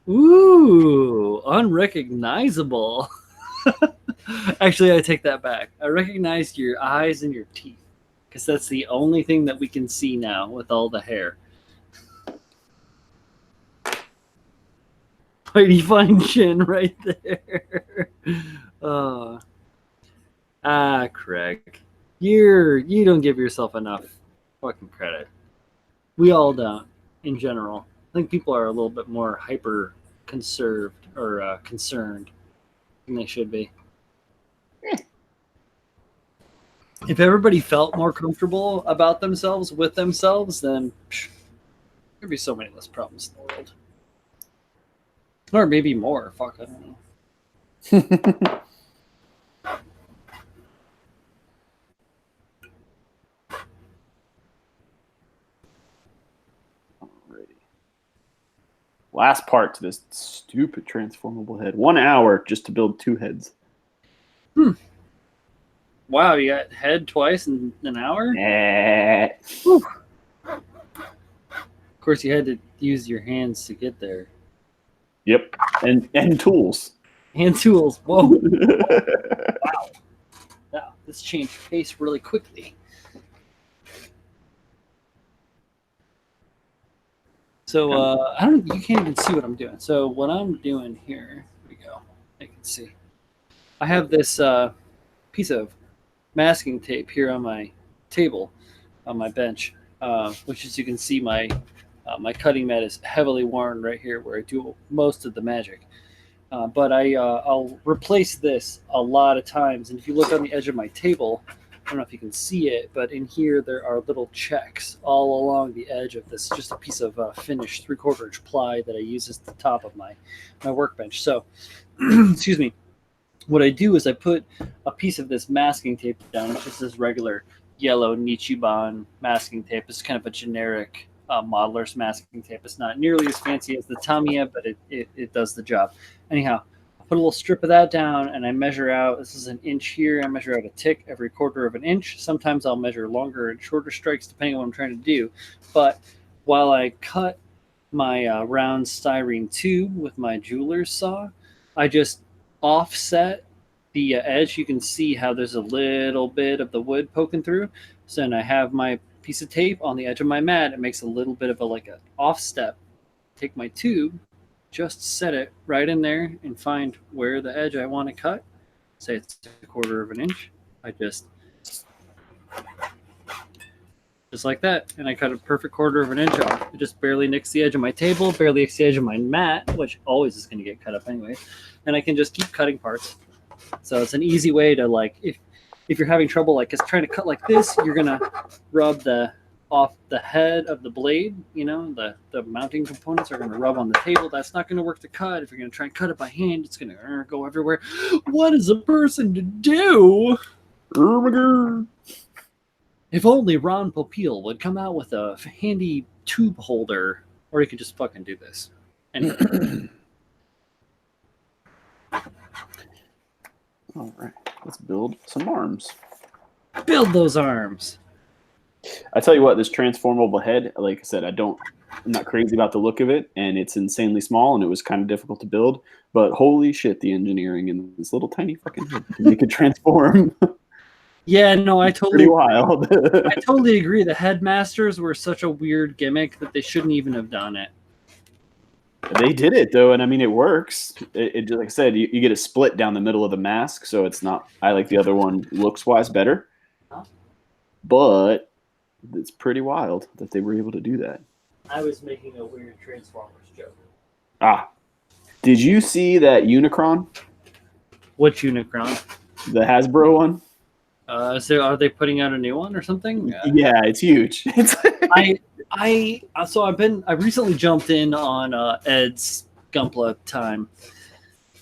Ooh, unrecognizable. Actually, I take that back. I recognize your eyes and your teeth, because that's the only thing that we can see now with all the hair. Mighty fine chin right there. Craig, you don't give yourself enough fucking credit. We all don't, in general. I think people are a little bit more hyper conserved or concerned than they should be. If everybody felt more comfortable about themselves with themselves, then there'd be so many less problems in the world. Or maybe more. Fuck, I don't know. Alrighty. Last part to this stupid transformable head. 1 hour just to build 2 heads. Wow, you got head twice in an hour? Yeah. Of course, you had to use your hands to get there. Yep. And tools. Hand tools. Whoa. Wow, this changed pace really quickly. So I don't. You can't even see what I'm doing. So what I'm doing here, we let's see. I have this piece of masking tape here on my table, on my bench, which, as you can see, my cutting mat is heavily worn right here where I do most of the magic. But I'll replace this a lot of times. And if you look on the edge of my table, I don't know if you can see it, but in here there are little checks all along the edge of this, just a piece of finished 3/4 inch ply that I use as the top of my workbench. So, excuse me. What I do is I put a piece of this masking tape down. It's just this regular yellow Nichiban masking tape. It's kind of a generic modeler's masking tape. It's not nearly as fancy as the Tamiya, but it does the job. Anyhow, I put a little strip of that down and I measure out. This is an inch here. I measure out a tick every 1/4 inch. Sometimes I'll measure longer and shorter strikes depending on what I'm trying to do. But while I cut my round styrene tube with my jeweler's saw, I just offset the edge. You can see how there's a little bit of the wood poking through. So then I have my piece of tape on the edge of my mat. It makes a little bit of a like an off step. Take my tube, just set it right in there and find where the edge I want to cut. Say it's 1/4 inch. I just like that, and I cut a perfect 1/4 inch off. It just barely nicks the edge of my table, barely nicks the edge of my mat, which always is going to get cut up anyway. And I can just keep cutting parts. So it's an easy way to, like, if you're having trouble like trying to cut like this, you're gonna rub off the head of the blade. You know, the mounting components are gonna rub on the table. That's not gonna work to cut. If you're gonna try and cut it by hand, it's gonna go everywhere. What is a person to do? If only Ron Popeil would come out with a handy tube holder, or he could just fucking do this. Anyway. All right, let's build some arms. Build those arms. I tell you what, this transformable head, like I said, I'm not crazy about the look of it, and it's insanely small, and it was kind of difficult to build. But holy shit, the engineering in this little tiny fucking head to make it transform. Yeah, no, I totally pretty wild. I totally agree. The Headmasters were such a weird gimmick that they shouldn't even have done it. They did it though, and I mean it works. It like I said, you get a split down the middle of the mask, so it's not. I like the other one looks wise better, but it's pretty wild that they were able to do that. I was making a weird Transformers joke. Ah, did you see that Unicron? Which Unicron? The Hasbro one. Are they putting out a new one or something? Yeah, it's huge. I recently jumped in on Ed's Gunpla time,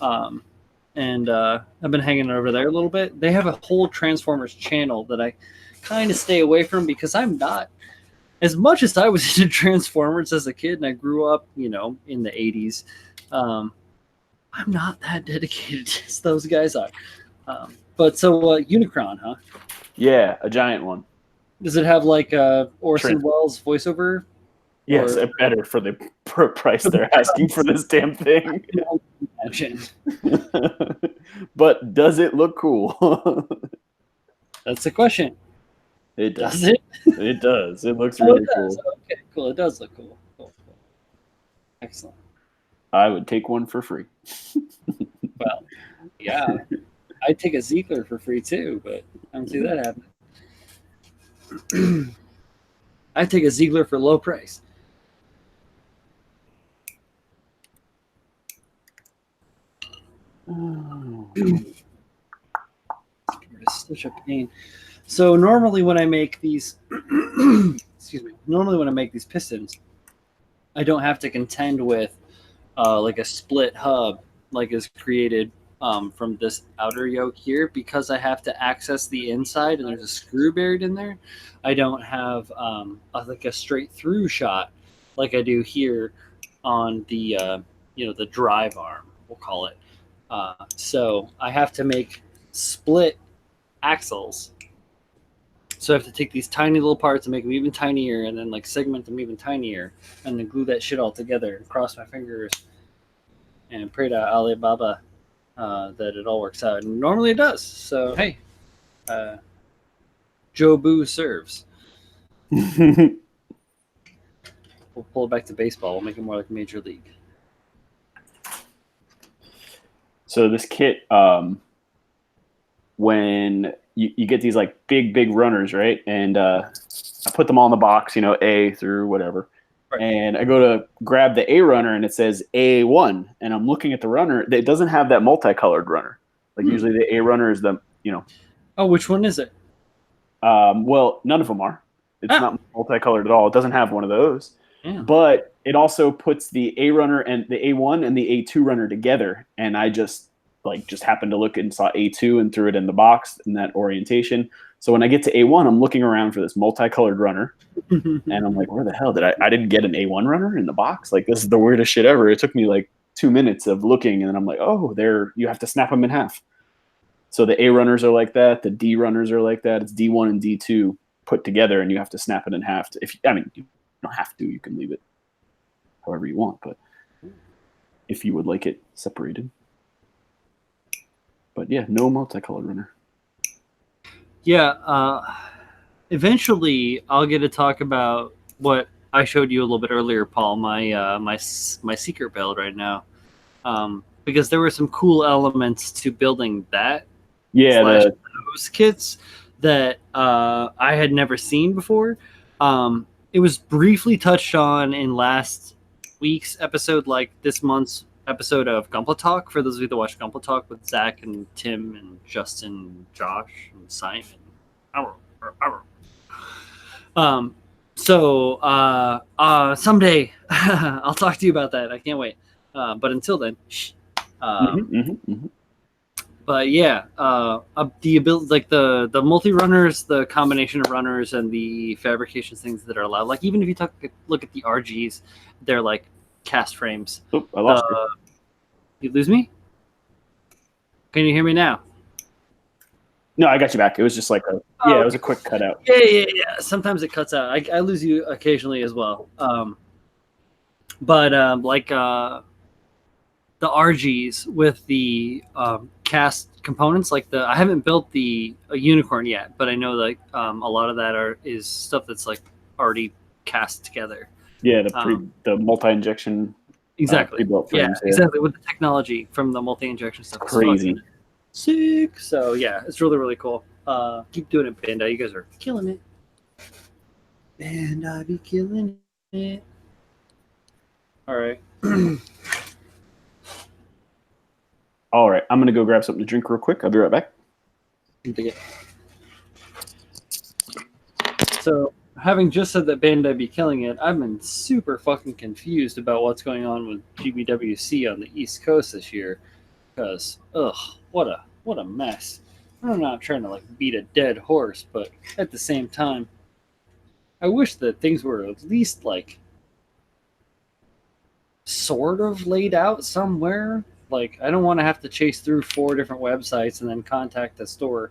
and I've been hanging over there a little bit. They have a whole Transformers channel that I kind of stay away from because I'm not, as much as I was into Transformers as a kid and I grew up, in the 80s. I'm not that dedicated as those guys are. But so Unicron, huh? Yeah, a giant one. Does it have like Orson Welles voiceover? Yes, better for the price they're asking for this damn thing. But does it look cool? That's the question. It does. Does it? It does. It looks really cool. Okay, cool. It does look cool. Cool. Excellent. I would take one for free. Well, yeah. I'd take a Ziegler for free too, but I don't see that happening. I'd take a Ziegler for low price. It's such a pain. So normally when I make these, pistons, I don't have to contend with like a split hub like is created from this outer yoke here, because I have to access the inside and there's a screw buried in there. I don't have like a straight through shot like I do here on the the drive arm, we'll call it. So I have to make split axles. So I have to take these tiny little parts and make them even tinier, and then like segment them even tinier, and then glue that shit all together and cross my fingers and pray to Alibaba that it all works out. And normally it does. So hey, Jobu serves. We'll pull it back to baseball. We'll make it more like Major League. So this kit, when you get these like big runners, right? And I put them all in the box, A through whatever. Right. And I go to grab the A runner and it says A1. And I'm looking at the runner. It doesn't have that multicolored runner. Like usually the A runner is the. Oh, which one is it? Well, none of them are. It's not multicolored at all. It doesn't have one of those. Yeah. But it also puts the A runner and the A1 and the A2 runner together. And I just happened to look and saw A2 and threw it in the box in that orientation. So when I get to A1, I'm looking around for this multicolored runner. And I'm like, where the hell did I didn't get an A1 runner in the box? Like, this is the weirdest shit ever. It took me like 2 minutes of looking. And then I'm like, oh, you have to snap them in half. So the A runners are like that. The D runners are like that. It's D1 and D2 put together, and you have to snap it in half. You don't have to. You can leave it however you want, but if you would like it separated. But yeah, no multicolored runner. Yeah. Eventually, I'll get to talk about what I showed you a little bit earlier, Paul. My secret build right now, because there were some cool elements to building that. Yeah, those kits that I had never seen before. It was briefly touched on in last week's episode, like this month's episode of Gunpla Talk. For those of you that watch Gunpla Talk with Zach and Tim and Justin, and Josh and Simon. Someday I'll talk to you about that. I can't wait. But until then, But yeah, the ability, like the multi-runners, the combination of runners, and the fabrication things that are allowed. Like even if you look at the RGs, they're like cast frames. Oh, I lost you. You lose me? Can you hear me now? No, I got you back. It was just like it was a quick cutout. Yeah. Sometimes it cuts out. I lose you occasionally as well. The RGs with the cast components, like I haven't built a unicorn yet, but I know like a lot of that is stuff that's like already cast together. Yeah, the multi-injection. Exactly. Pre-built frames, exactly. With the technology from the multi-injection stuff. It's crazy. Sick. So yeah, it's really, really cool. Keep doing it, Bandai. You guys are killing it. Bandai be killing it. All right. All right, I'm going to go grab something to drink real quick. I'll be right back. So, having just said that Bandai be killing it, I've been super fucking confused about what's going on with PBWC on the East Coast this year. Because, what a mess. I'm not trying to like beat a dead horse, but at the same time, I wish that things were at least like sort of laid out somewhere. Like, I don't want to have to chase through 4 different websites and then contact the store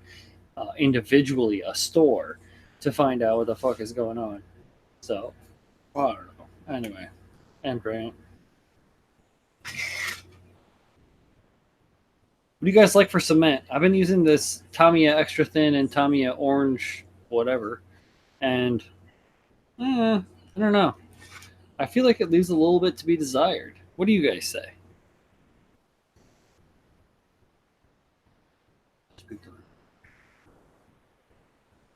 individually, a store, to find out what the fuck is going on. So, I don't know. Anyway, and Grant. What do you guys like for cement? I've been using this Tamiya Extra Thin and Tamiya Orange whatever, and I don't know. I feel like it leaves a little bit to be desired. What do you guys say?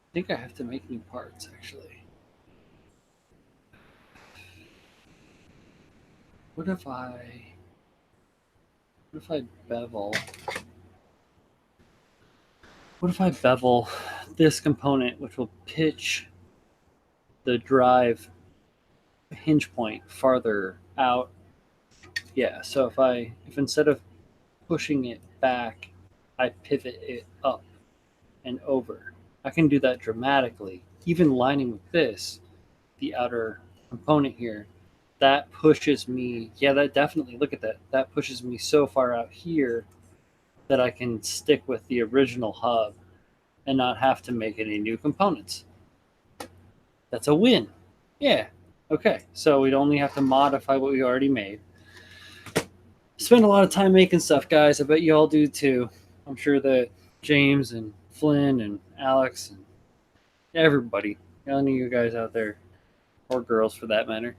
I think I have to make new parts, actually. What if I bevel? What if I bevel this component, which will pitch the drive hinge point farther out? Yeah, so if instead of pushing it back, I pivot it up and over, I can do that dramatically. Even lining with this, the outer component here, that pushes me, that definitely, look at that. That pushes me so far out here that I can stick with the original hub and not have to make any new components. That's a win. Yeah. Okay. So we'd only have to modify what we already made. Spend a lot of time making stuff, guys. I bet you all do too. I'm sure that James and Flynn and Alex and everybody, any of you guys out there, or girls for that matter,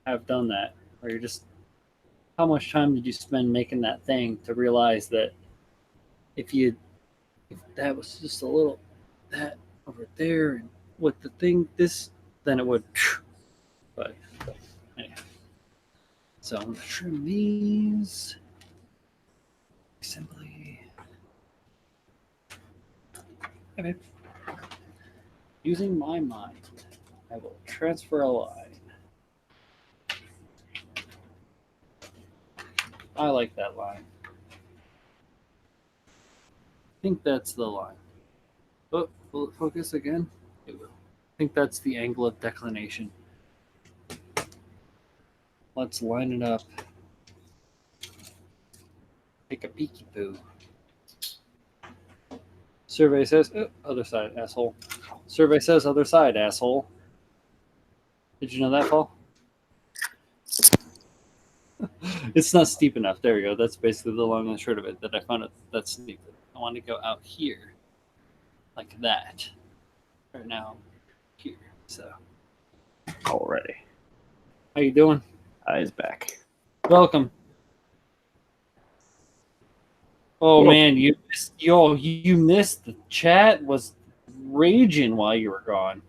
have done that. Or you're just how much time did you spend making that thing to realize that if that was just a little that over there and with the thing then it would. But anyway, so I'm gonna trim these. Assembly. Okay. Using my mind, I will transfer a line. I like that line. I think that's the line. Oh, will it focus again? It will. I think that's the angle of declination. Let's line it up. Take a peeky poo. Survey says, oh, other side, asshole. Survey says other side, asshole. Did you know that, Paul? It's not steep enough. There we go. That's basically the long and short of it, that I found it that's steep. I want to go out here. Like that. Right now. Here. So. Already. How you doing? He's back. Welcome. Oh, Whoa. man, you missed the chat was raging while you were gone.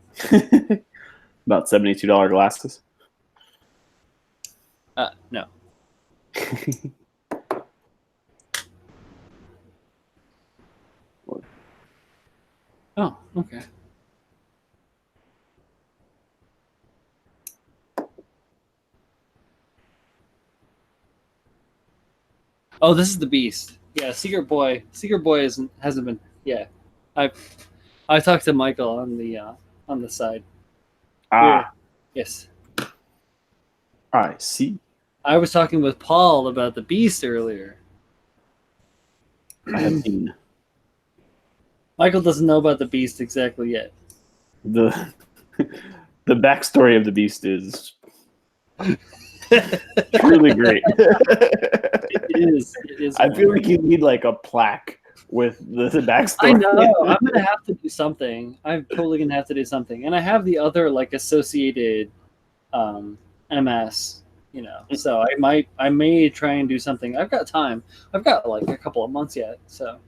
About $72 glasses. No. Oh, okay. Oh, this is the beast. Yeah, Secret Boy hasn't been. Yeah, I talked to Michael on the side. Yes. I see. I was talking with Paul about the beast earlier. I have seen. Michael doesn't know about the beast exactly yet. The backstory of the beast is truly great. It is. I feel like you need like a plaque with the backstory. I know. I'm gonna have to do something. I'm totally gonna have to do something, and I have the other like associated MS. So I may try and do something. I've got time. I've got like a couple of months yet, so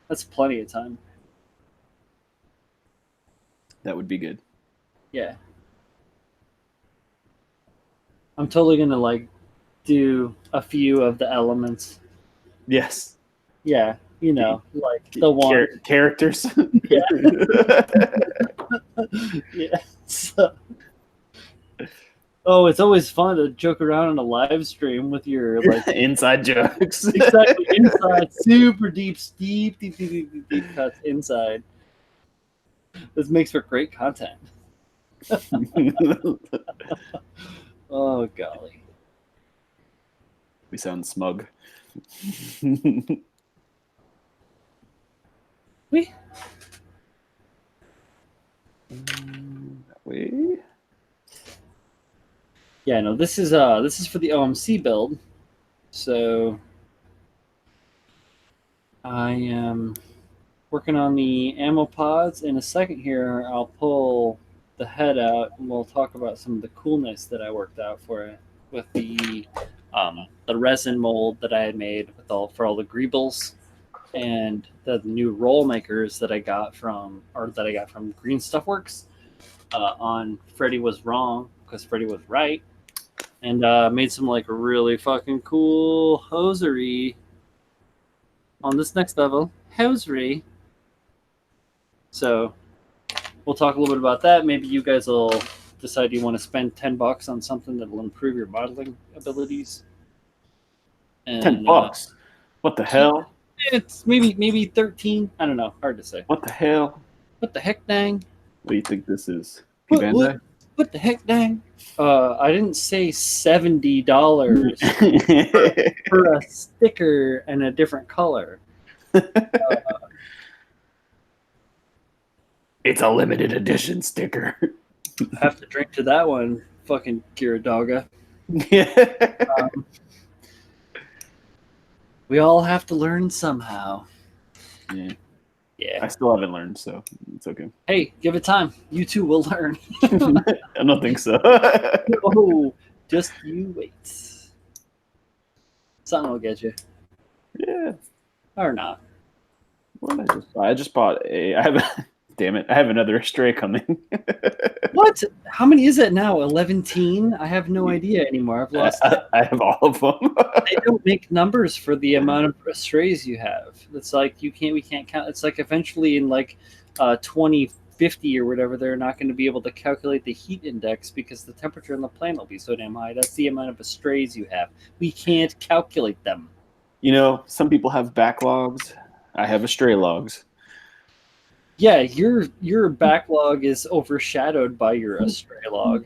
that's plenty of time. That would be good. Yeah. I'm totally gonna like do a few of the elements. Yes. Yeah, like the one characters. Yeah. Yeah. So. Oh, it's always fun to joke around on a live stream with your like inside jokes. Exactly, inside, super deep cuts inside. This makes for great content. Oh golly, we sound smug. We. That way. Yeah, no, this is for the O.M.C build. So I am working on the ammo pods. In a second here, I'll pull the head out and we'll talk about some of the coolness that I worked out for it with the resin mold that I had made for all the greebles and the new roll makers that I got from Green Stuff Works on Freddy Was Wrong because Freddy was right. And made some like really fucking cool hosiery on this next level. Hosiery. So we'll talk a little bit about that. Maybe you guys will decide you want to spend $10 on something that will improve your modeling abilities. And, $10? What the hell? It's maybe 13. I don't know. Hard to say. What the hell? What the heck, dang? What do you think this is? What the heck, dang? I didn't say $70 for a sticker and a different color. It's a limited edition sticker. I have to drink to that one, fucking Kiridoga. We all have to learn somehow. Yeah. Yeah. I still haven't learned, so it's okay. Hey, give it time. You too will learn. I don't think so. Oh, just you wait. Something will get you. Yeah. Or not. What I just bought a. I have. Damn it! I have another Astray coming. What? How many is it now? 11? I have no idea anymore. I've lost. I have all of them. They don't make numbers for the amount of strays you have. It's like we can't count. It's like eventually in like 2050 or whatever, they're not going to be able to calculate the heat index because the temperature on the planet will be so damn high. That's the amount of strays you have. We can't calculate them. You know, some people have backlogs. I have Astray logs. Yeah, your backlog is overshadowed by your Astray log.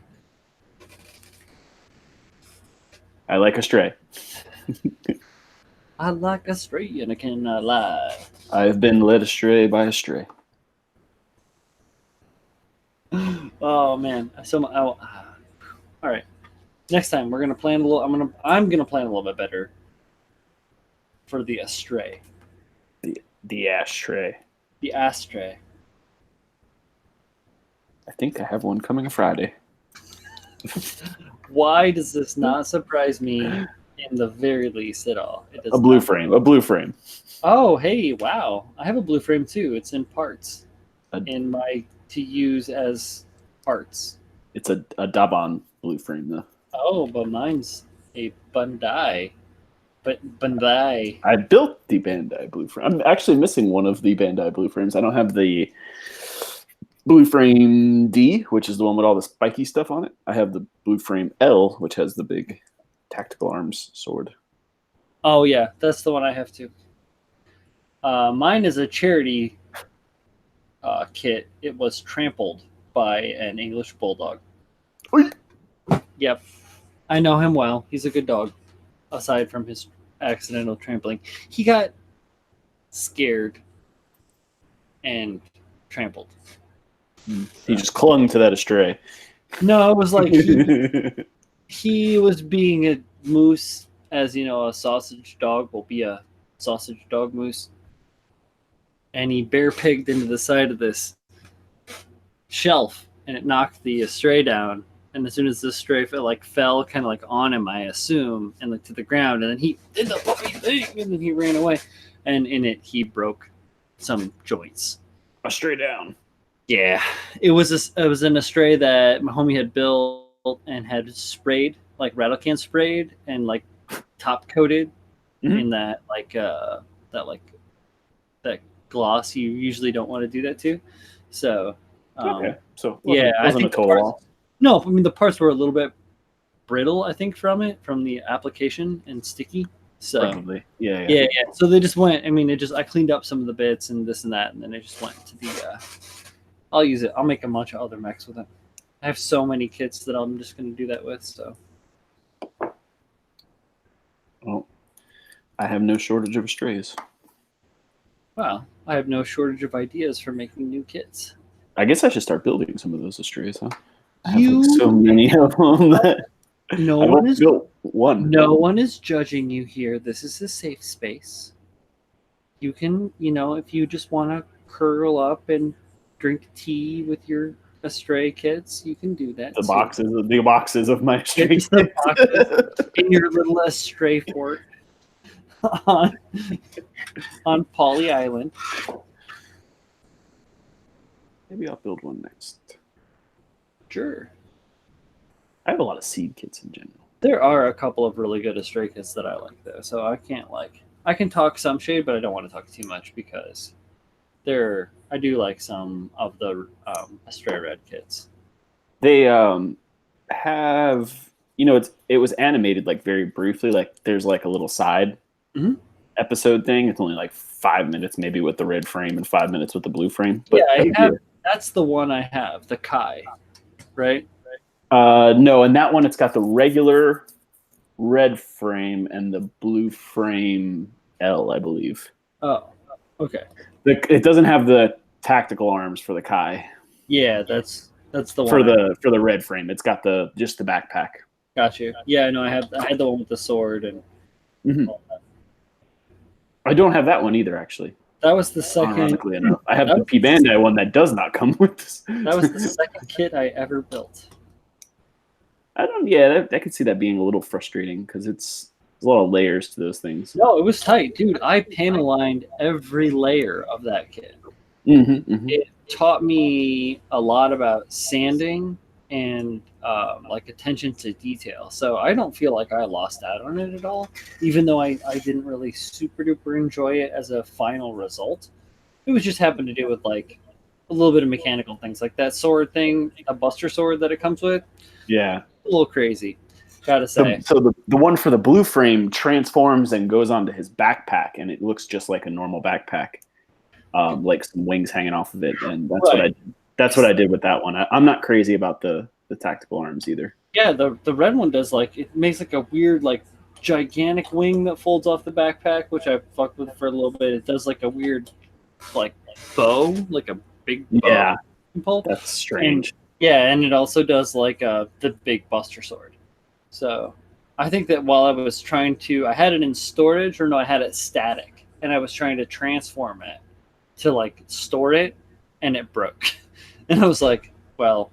I like Astray. I like Astray and I cannot lie. I've been led astray by Astray. Oh man! All right. Next time we're gonna plan a little. I'm gonna plan a little bit better for the Astray. The ashtray. The Astray. I think I have one coming Friday. Why does this not surprise me in the very least at all? It does A blue not. frame. A blue frame. Oh, hey, wow. I have a blue frame too. It's in parts. A- In my to use as parts. It's a Daban blue frame though. Oh, but mine's a Bandai. But Bandai. I built the Bandai blue frame. I'm actually missing one of the Bandai blue frames. I don't have the blue frame D, which is the one with all the spiky stuff on it. I have the blue frame L, which has the big tactical arms sword. Oh yeah, that's the one I have too. Mine is a charity kit. It was trampled by an English bulldog. Oi. Yep, I know him well. He's a good dog. Aside from his accidental trampling, he got scared and trampled. He just clung to that Astray. No, it was like he was being a moose, as you know, a sausage dog will be a sausage dog moose. And he bear pigged into the side of this shelf, and it knocked the Astray down. And as soon as the Stray fell kind of like on him, I assume, and like to the ground, and then he did the puppy thing, and then he ran away. And in it, he broke some joints. Astray down. Yeah, it was an Astray that my homie had built and had sprayed, like rattle can sprayed and like top coated in that gloss. You usually don't want to do that to. So Okay. So yeah, I wasn't think a total loss. no, I mean the parts were a little bit brittle, I think, from the application and sticky. So Probably. Yeah. yeah. So they just went. I mean, I cleaned up some of the bits and this and that, and then it just went to the. I'll use it. I'll make a bunch of other mechs with it. I have so many kits that I'm just going to do that with. So. Well, I have no shortage of Astrays. Wow, I have no shortage of ideas for making new kits. I guess I should start building some of those Astrays, huh? I have You so many of them that no I one is built one. no one is judging you here. This is a safe space. You can, if you just want to curl up and drink tea with your Astray kits, you can do that. The boxes of my Astray It's the boxes in your little Astray fort on Paulie Island. Maybe I'll build one next. Sure. I have a lot of seed kits in general. There are a couple of really good Astray kits that I like, though. So I can talk some shade, but I don't want to talk too much because I do like some of the Astray Red kits. They have, it was animated like very briefly. Like there's like a little side episode thing. It's only like 5 minutes maybe with the red frame and 5 minutes with the blue frame. But yeah, that's the one I have, the Kai, right? No, and that one it's got the regular red frame and the blue frame L, I believe. Oh, okay. It doesn't have the tactical arms for the Kai. Yeah, that's the one for the red frame. It's got just the backpack. Got you. Yeah, no, I had the one with the sword and. All that. I don't have that one either, actually. That was the second. Ironically enough, I have the P Bandai one that does not come with this. That was the second kit I ever built. I could see that being a little frustrating because it's There's a lot of layers to those things. No, it was tight, dude. I panel lined every layer of that kit. It taught me a lot about sanding and like attention to detail. So I don't feel like I lost out on it at all, even though I didn't really super duper enjoy it as a final result. It was just happened to do with like a little bit of mechanical things, like that sword thing, a buster sword that it comes with. Yeah, a little crazy, gotta say. So the one for the blue frame transforms and goes onto his backpack, and it looks just like a normal backpack, like some wings hanging off of it, and that's what I did with that one. I'm not crazy about the tactical arms either. Yeah, the red one does like it makes like a weird like gigantic wing that folds off the backpack, which I fucked with for a little bit. It does like a weird like bow, like a big bow. Yeah, impulse. That's strange. And it also does like the big buster sword. So I think that while I was trying to, I had it in storage, or no, I had it static, and I was trying to transform it to like store it, and it broke. And I was like, well,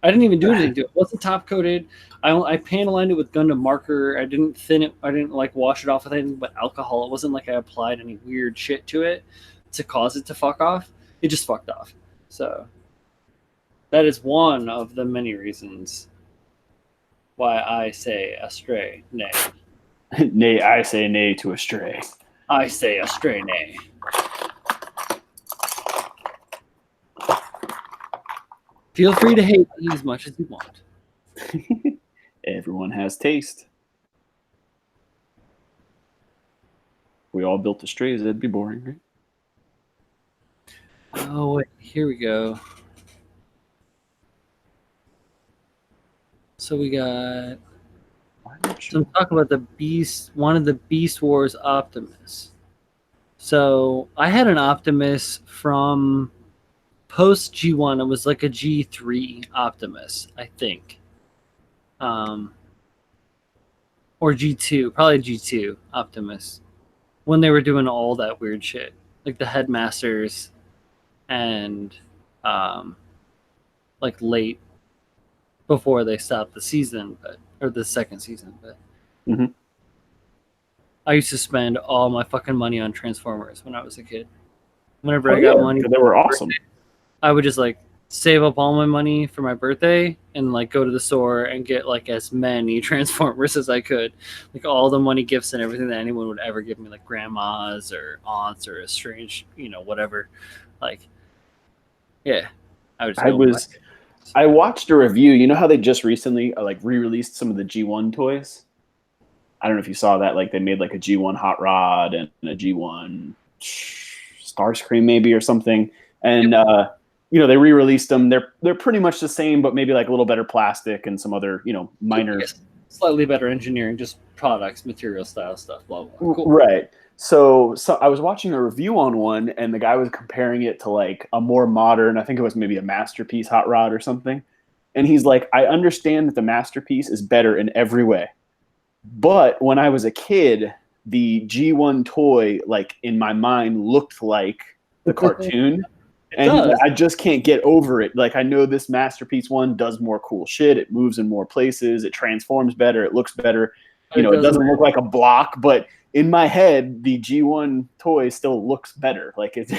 I didn't even do anything to it. It wasn't top coated. I panel lined it with Gundam marker. I didn't thin it. I didn't like wash it off with anything but alcohol. It wasn't like I applied any weird shit to it to cause it to fuck off. It just fucked off. So that is one of the many reasons why I say astray nay. Nay, I say nay to astray. I say astray nay. Feel free to hate me as much as you want. Everyone has taste. If we all built astrays, that'd be boring, right? Oh, wait, here we go. So we got some talk about the Beast, one of the Beast Wars Optimus. So I had an Optimus from post G1. It was like a G3 Optimus, I think. Or G2, probably G2 Optimus. When they were doing all that weird shit. Like the Headmasters and like late before they stopped the season, or the second season. But I used to spend all my fucking money on Transformers when I was a kid. Whenever I got money, they were awesome. I would just like save up all my money for my birthday and like go to the store and get like as many Transformers as I could, like all the money, gifts, and everything that anyone would ever give me, like grandmas or aunts or a strange, whatever. Like, yeah, I watched a review. You know how they just recently like re-released some of the G1 toys? I don't know if you saw that. Like they made like a G1 Hot Rod and a G1 Starscream maybe or something. And they re-released them. They're pretty much the same, but maybe like a little better plastic and some other minor, slightly better engineering, just products, material, style stuff. Blah blah. Cool. Right. So I was watching a review on one, and the guy was comparing it to like a more modern, I think it was maybe a Masterpiece Hot Rod or something. And he's like, I understand that the Masterpiece is better in every way. But when I was a kid, the G1 toy, like in my mind, looked like the cartoon. And I just can't get over it. Like I know this Masterpiece one does more cool shit. It moves in more places. It transforms better. It looks better. It doesn't look like a block, but in my head, the G1 toy still looks better. Like it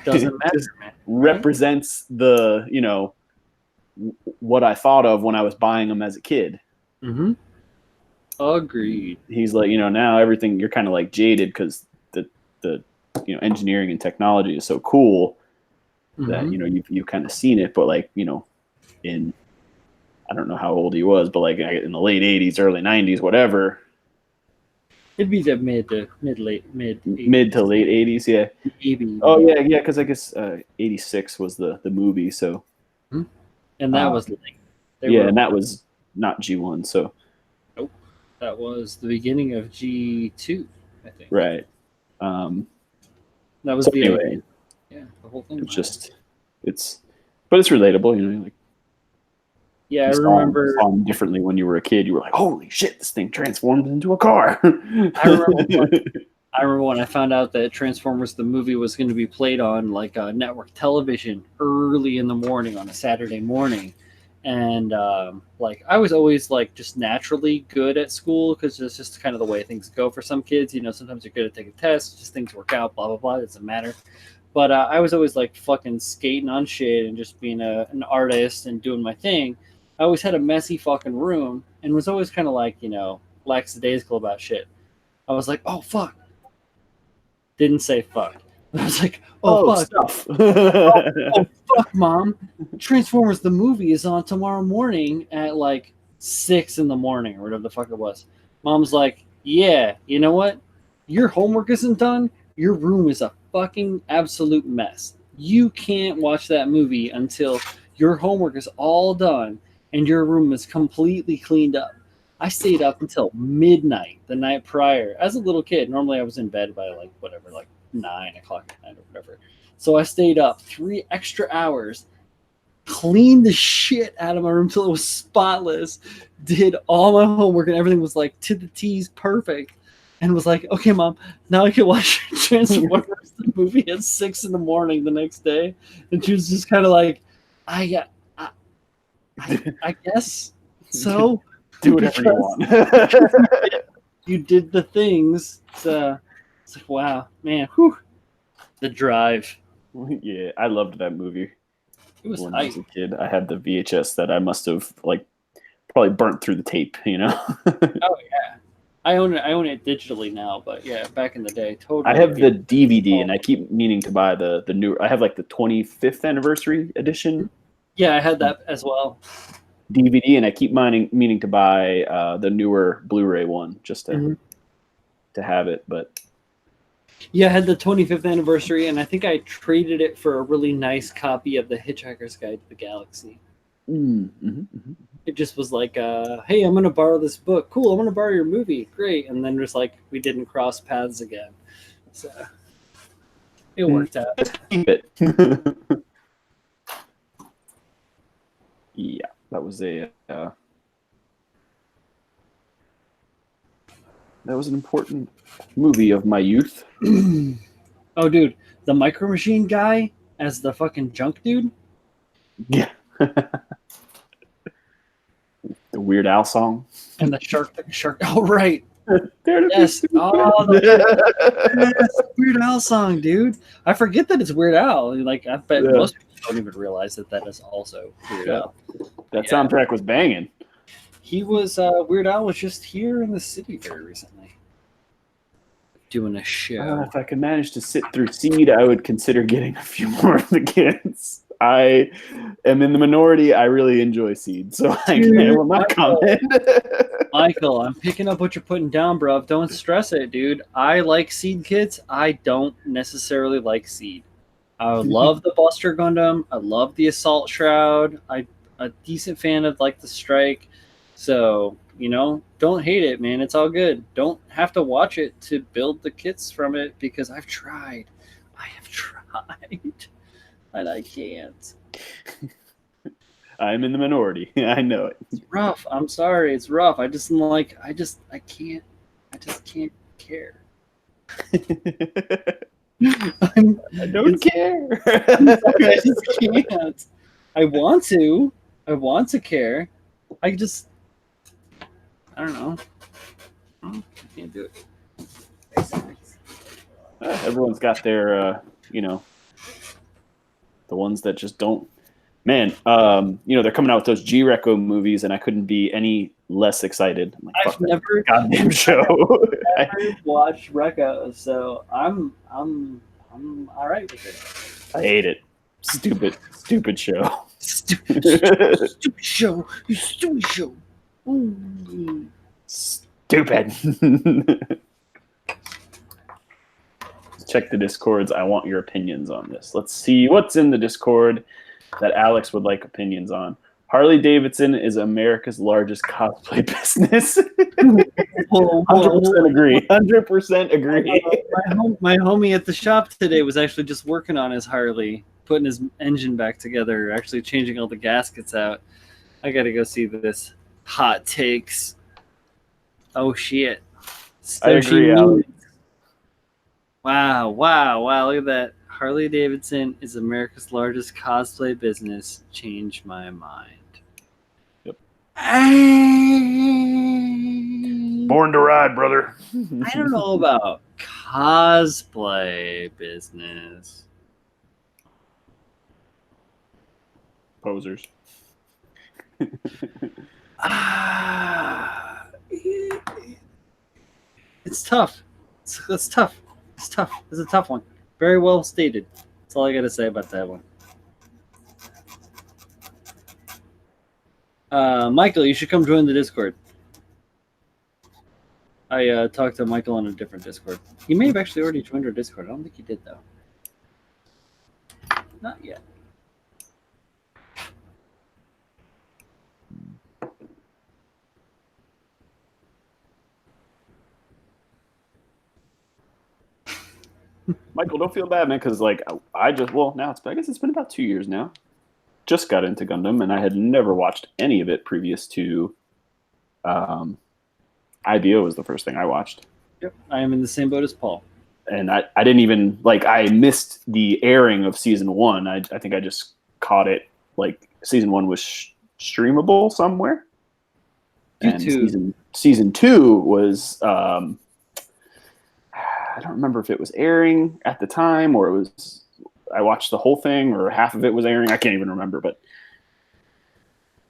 doesn't matter, man. Represents the, what I thought of when I was buying them as a kid. Mm-hmm. Agreed. He's like, now everything, you're kind of like jaded because the engineering and technology is so cool that, you've kind of seen it, but like, in, I don't know how old he was, but like in the late 80s, early 90s, whatever. It'd be the mid to late 80s, yeah. Maybe. Oh yeah, because I guess 86 was the movie, so. And that was like. And that was not G1, so. Nope, that was the beginning of G2, I think. Right. That was so anyway. Yeah, the whole thing. It's just, but it's relatable, like. Yeah, I remember differently when you were a kid. You were like, "Holy shit, this thing transformed into a car!" I remember when I found out that Transformers the movie was going to be played on like network television early in the morning on a Saturday morning, And like I was always like just naturally good at school because it's just kind of the way things go for some kids. You know, sometimes you're good at taking tests, just things work out, blah blah blah. It doesn't matter. But I was always like fucking skating on shit and just being an artist and doing my thing. I always had a messy fucking room and was always kind of like, you know, lackadaisical about shit. I was like, oh fuck. Didn't say fuck. I was like, oh fuck. Stuff. Oh fuck, mom. Transformers the movie is on tomorrow morning at like 6 in the morning or whatever the fuck it was. Mom's like, yeah, you know what? Your homework isn't done. Your room is a fucking absolute mess. You can't watch that movie until your homework is all done and your room is completely cleaned up. I stayed up until midnight the night prior. As a little kid, normally I was in bed by like whatever, like 9 o'clock at night or whatever. So I stayed up 3 extra hours, cleaned the shit out of my room till it was spotless, did all my homework and everything was like to the T's perfect, and was like, okay, mom, now I can watch Transformers the movie at 6 in the morning the next day. And she was just kind of like, I guess so. Do whatever you want. You did the things. So it's like, wow, man, whew, the drive. Yeah, I loved that movie. It was when nice. I was a kid. I had the VHS that I must have like probably burnt through the tape, you know. Oh yeah, I own it digitally now, but yeah, back in the day, totally. I have the DVD, and I keep meaning to buy the new. I have like the 25th anniversary edition. Yeah, I had that as well. DVD, and I keep meaning to buy the newer Blu-ray one just to have it. But yeah, I had the 25th anniversary, and I think I traded it for a really nice copy of the Hitchhiker's Guide to the Galaxy. It just was like, hey, I'm going to borrow this book. Cool, I'm going to borrow your movie. Great. And then just like, we didn't cross paths again. So it worked out. Keep it. Yeah, that was a that was an important movie of my youth. Oh, dude, the Micro Machine guy as the fucking junk dude? Yeah. The Weird Al song. And the shark. Oh, right. Yes. Oh, the Weird Al song, dude. I forget that it's Weird Al. Like, I bet most people don't even realize that is also Weird Al. That soundtrack was banging. He was, Weird Al was just here in the city very recently. Doing a show. If I could manage to sit through Seed, I would consider getting a few more of the kids. I am in the minority. I really enjoy Seed, so I will not comment. Michael, I'm picking up what you're putting down, bro. Don't stress it, dude. I like Seed kids. I don't necessarily like Seed. I love the Buster Gundam. I love the Assault Shroud. I'm a decent fan of like the Strike. So, you know, don't hate it, man. It's all good. Don't have to watch it to build the kits from it because I've tried. I have tried. And I can't. I'm in the minority. I know it. It's rough. I'm sorry. It's rough. I just like. I can't care. I don't care. I just can't. I want to care. I don't know. I can't do it. Everyone's got their, the ones that just don't. Man, they're coming out with those G-Reco movies, and I couldn't be any less excited. I'm like, I've never goddamn show. I've never watched Reco, so I'm all right with it. I hate it. Stupid show. Stupid show. You stupid show. Ooh. Stupid. Check the Discords. I want your opinions on this. Let's see what's in the Discord that Alex would like opinions on. Harley Davidson is America's largest cosplay business. 100% agree. 100% agree. My homie at the shop today was actually just working on his Harley, putting his engine back together, actually changing all the gaskets out. I got to go see this. Hot takes. Oh, shit. I agree, Alex. Wow. Look at that. Harley Davidson is America's largest cosplay business. Changed my mind. Born to ride, brother. I don't know about cosplay business. Posers. It's tough. It's tough. It's tough. It's a tough one. Very well stated. That's all I got to say about that one. Michael, you should come join the Discord. I talked to Michael on a different Discord. He may have actually already joined our Discord. I don't think he did, though. Not yet. Michael, don't feel bad, man, because like I guess it's been about 2 years now. Just got into Gundam, and I had never watched any of it previous to IBO was the first thing I watched. Yep, I am in the same boat as Paul. And I didn't even I missed the airing of season 1. I think I just caught it season 1 was streamable somewhere. YouTube. And season 2 was I don't remember if it was airing at the time or it was I watched the whole thing or half of it was airing. I can't even remember, but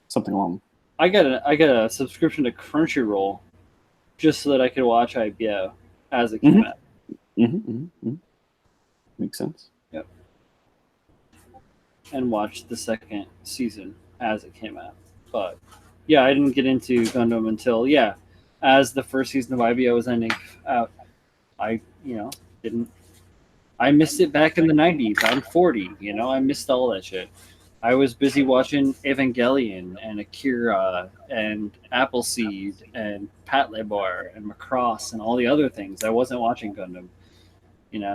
something along. I got a subscription to Crunchyroll just so that I could watch IBO as it came out. Makes sense. Yep. And watch the second season as it came out. But yeah, I didn't get into Gundam until as the first season of IBO was ending out. I missed it back in the 90s. I'm 40, I missed all that shit. I was busy watching Evangelion and Akira and Appleseed and Patlabor and Macross and all the other things. I wasn't watching Gundam,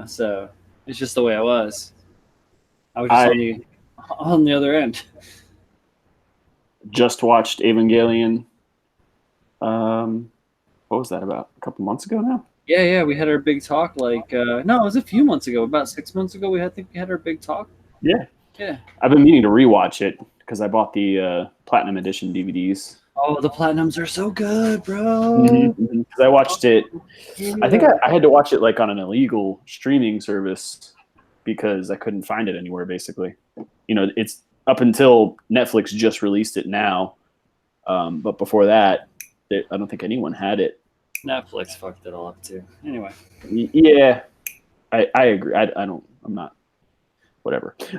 so it's just the way I was. I was just on the other end. Just watched Evangelion. What was that about? A couple months ago now? Yeah, we had our big talk. No, it was a few months ago. About 6 months ago, we had our big talk. Yeah. Yeah. I've been meaning to rewatch it because I bought the Platinum Edition DVDs. Oh, the Platinums are so good, bro. Because I watched it. I think I had to watch it on an illegal streaming service because I couldn't find it anywhere. Basically, it's up until Netflix just released it now, but before that, I don't think anyone had it. Netflix fucked it all up too. Anyway. Yeah, I agree. I'm not. Whatever. Yep.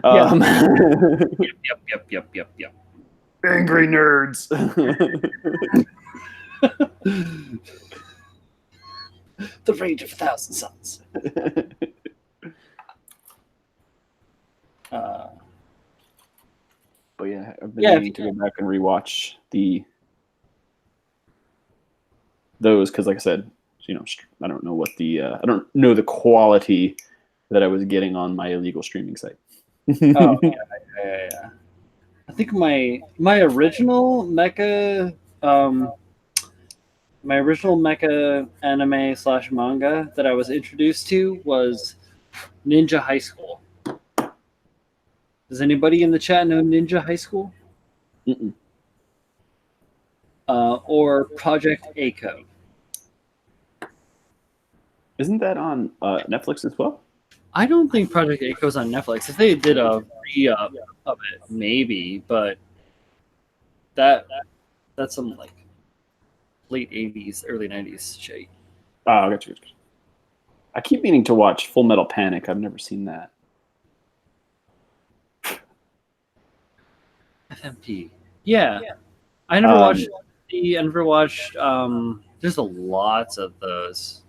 Angry nerds. The Rage of 1,000 Suns. But yeah, I've been meaning to go back and rewatch those because, like I said, I don't know I don't know the quality that I was getting on my illegal streaming site. Oh yeah. I think my original mecha anime / manga that I was introduced to was Ninja High School. Does anybody in the chat know Ninja High School? Mm-mm. Or Project A-ko? Isn't that on Netflix as well? I don't think Project A-ko is on Netflix. If they did a re-up of it, maybe, but that's some late 80s, early 90s shit. Oh, I got you. I keep meaning to watch Full Metal Panic. I've never seen that. FMP. Yeah. I never watched I never watched there's lots of those.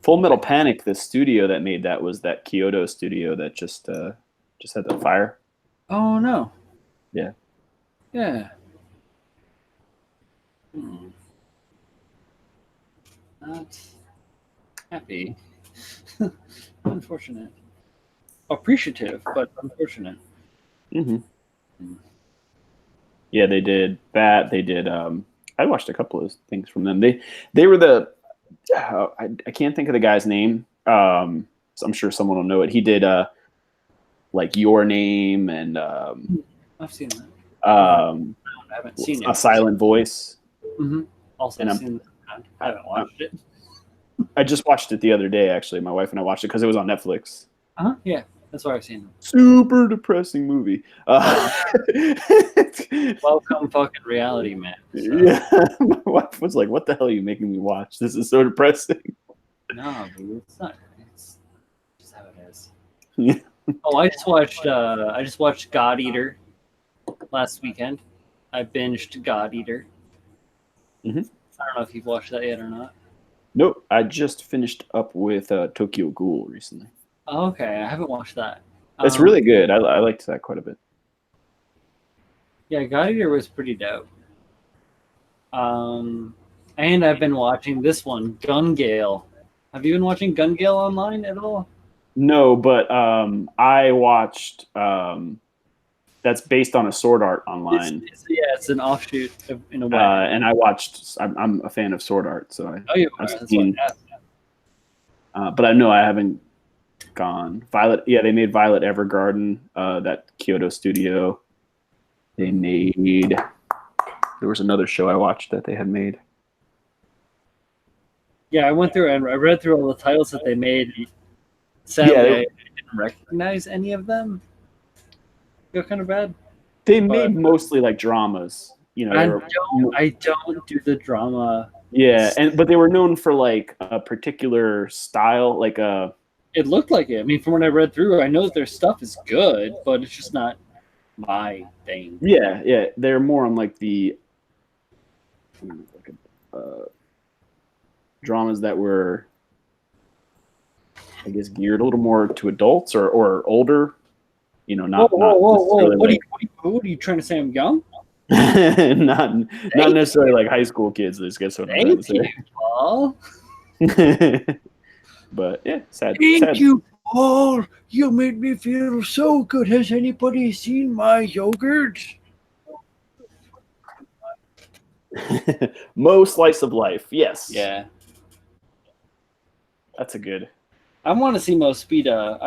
Full Metal Panic, the studio that made that was that Kyoto studio that just had the fire. Oh no. Yeah. Yeah. Not happy. Unfortunate. Appreciative, but unfortunate. Yeah, they did that. They did. I watched a couple of things from them. They were the. I can't think of the guy's name. So I'm sure someone will know it. He did Your Name and. I've seen that. I haven't seen A it. Silent Voice. Mm-hmm. Also And seen I haven't watched it. I just watched it the other day, actually. My wife and I watched it because it was on Netflix. Yeah, that's why I've seen it. Super depressing movie. Welcome fucking reality, man. So. Yeah, my wife was like, "What the hell are you making me watch? This is so depressing." No, dude, it's not. It's just how it is. Yeah. Oh, I just watched God Eater last weekend. I binged God Eater. Mm-hmm. I don't know if you've watched that yet or not. Nope, I just finished up with Tokyo Ghoul recently. Oh, okay, I haven't watched that. It's really good. I liked that quite a bit. Yeah, God Eater was pretty dope. And I've been watching this one, Gun Gale. Have you been watching Gun Gale online at all? No, but I watched. That's based on a Sword Art online. It's an offshoot in a way. And I watched. I'm a fan of Sword Art, so I've seen. But I know I haven't gone. Violet. Yeah, they made Violet Evergarden. That Kyoto studio. They made. There was another show I watched that they had made. Yeah, I went through and I read through all the titles that they made. Sadly, I didn't recognize any of them. Feel kind of bad. They made mostly like dramas. You know, I don't do the drama. Yeah, but they were known for like a particular style, like a. It looked like it. I mean, from what I read through, I know that their stuff is good, but it's just not my thing. Yeah, they're more on like the dramas that were, I guess, geared a little more to adults or older. You know, not. Whoa. What are you trying to say? I'm young? not necessarily like high school kids. Let's get sort of. Thank you, Paul. But yeah, sad. Thank you, Paul. You made me feel so good. Has anybody seen my yogurt? Mo Slice of Life. Yes. Yeah. That's a good. I want to see Mo Speeda.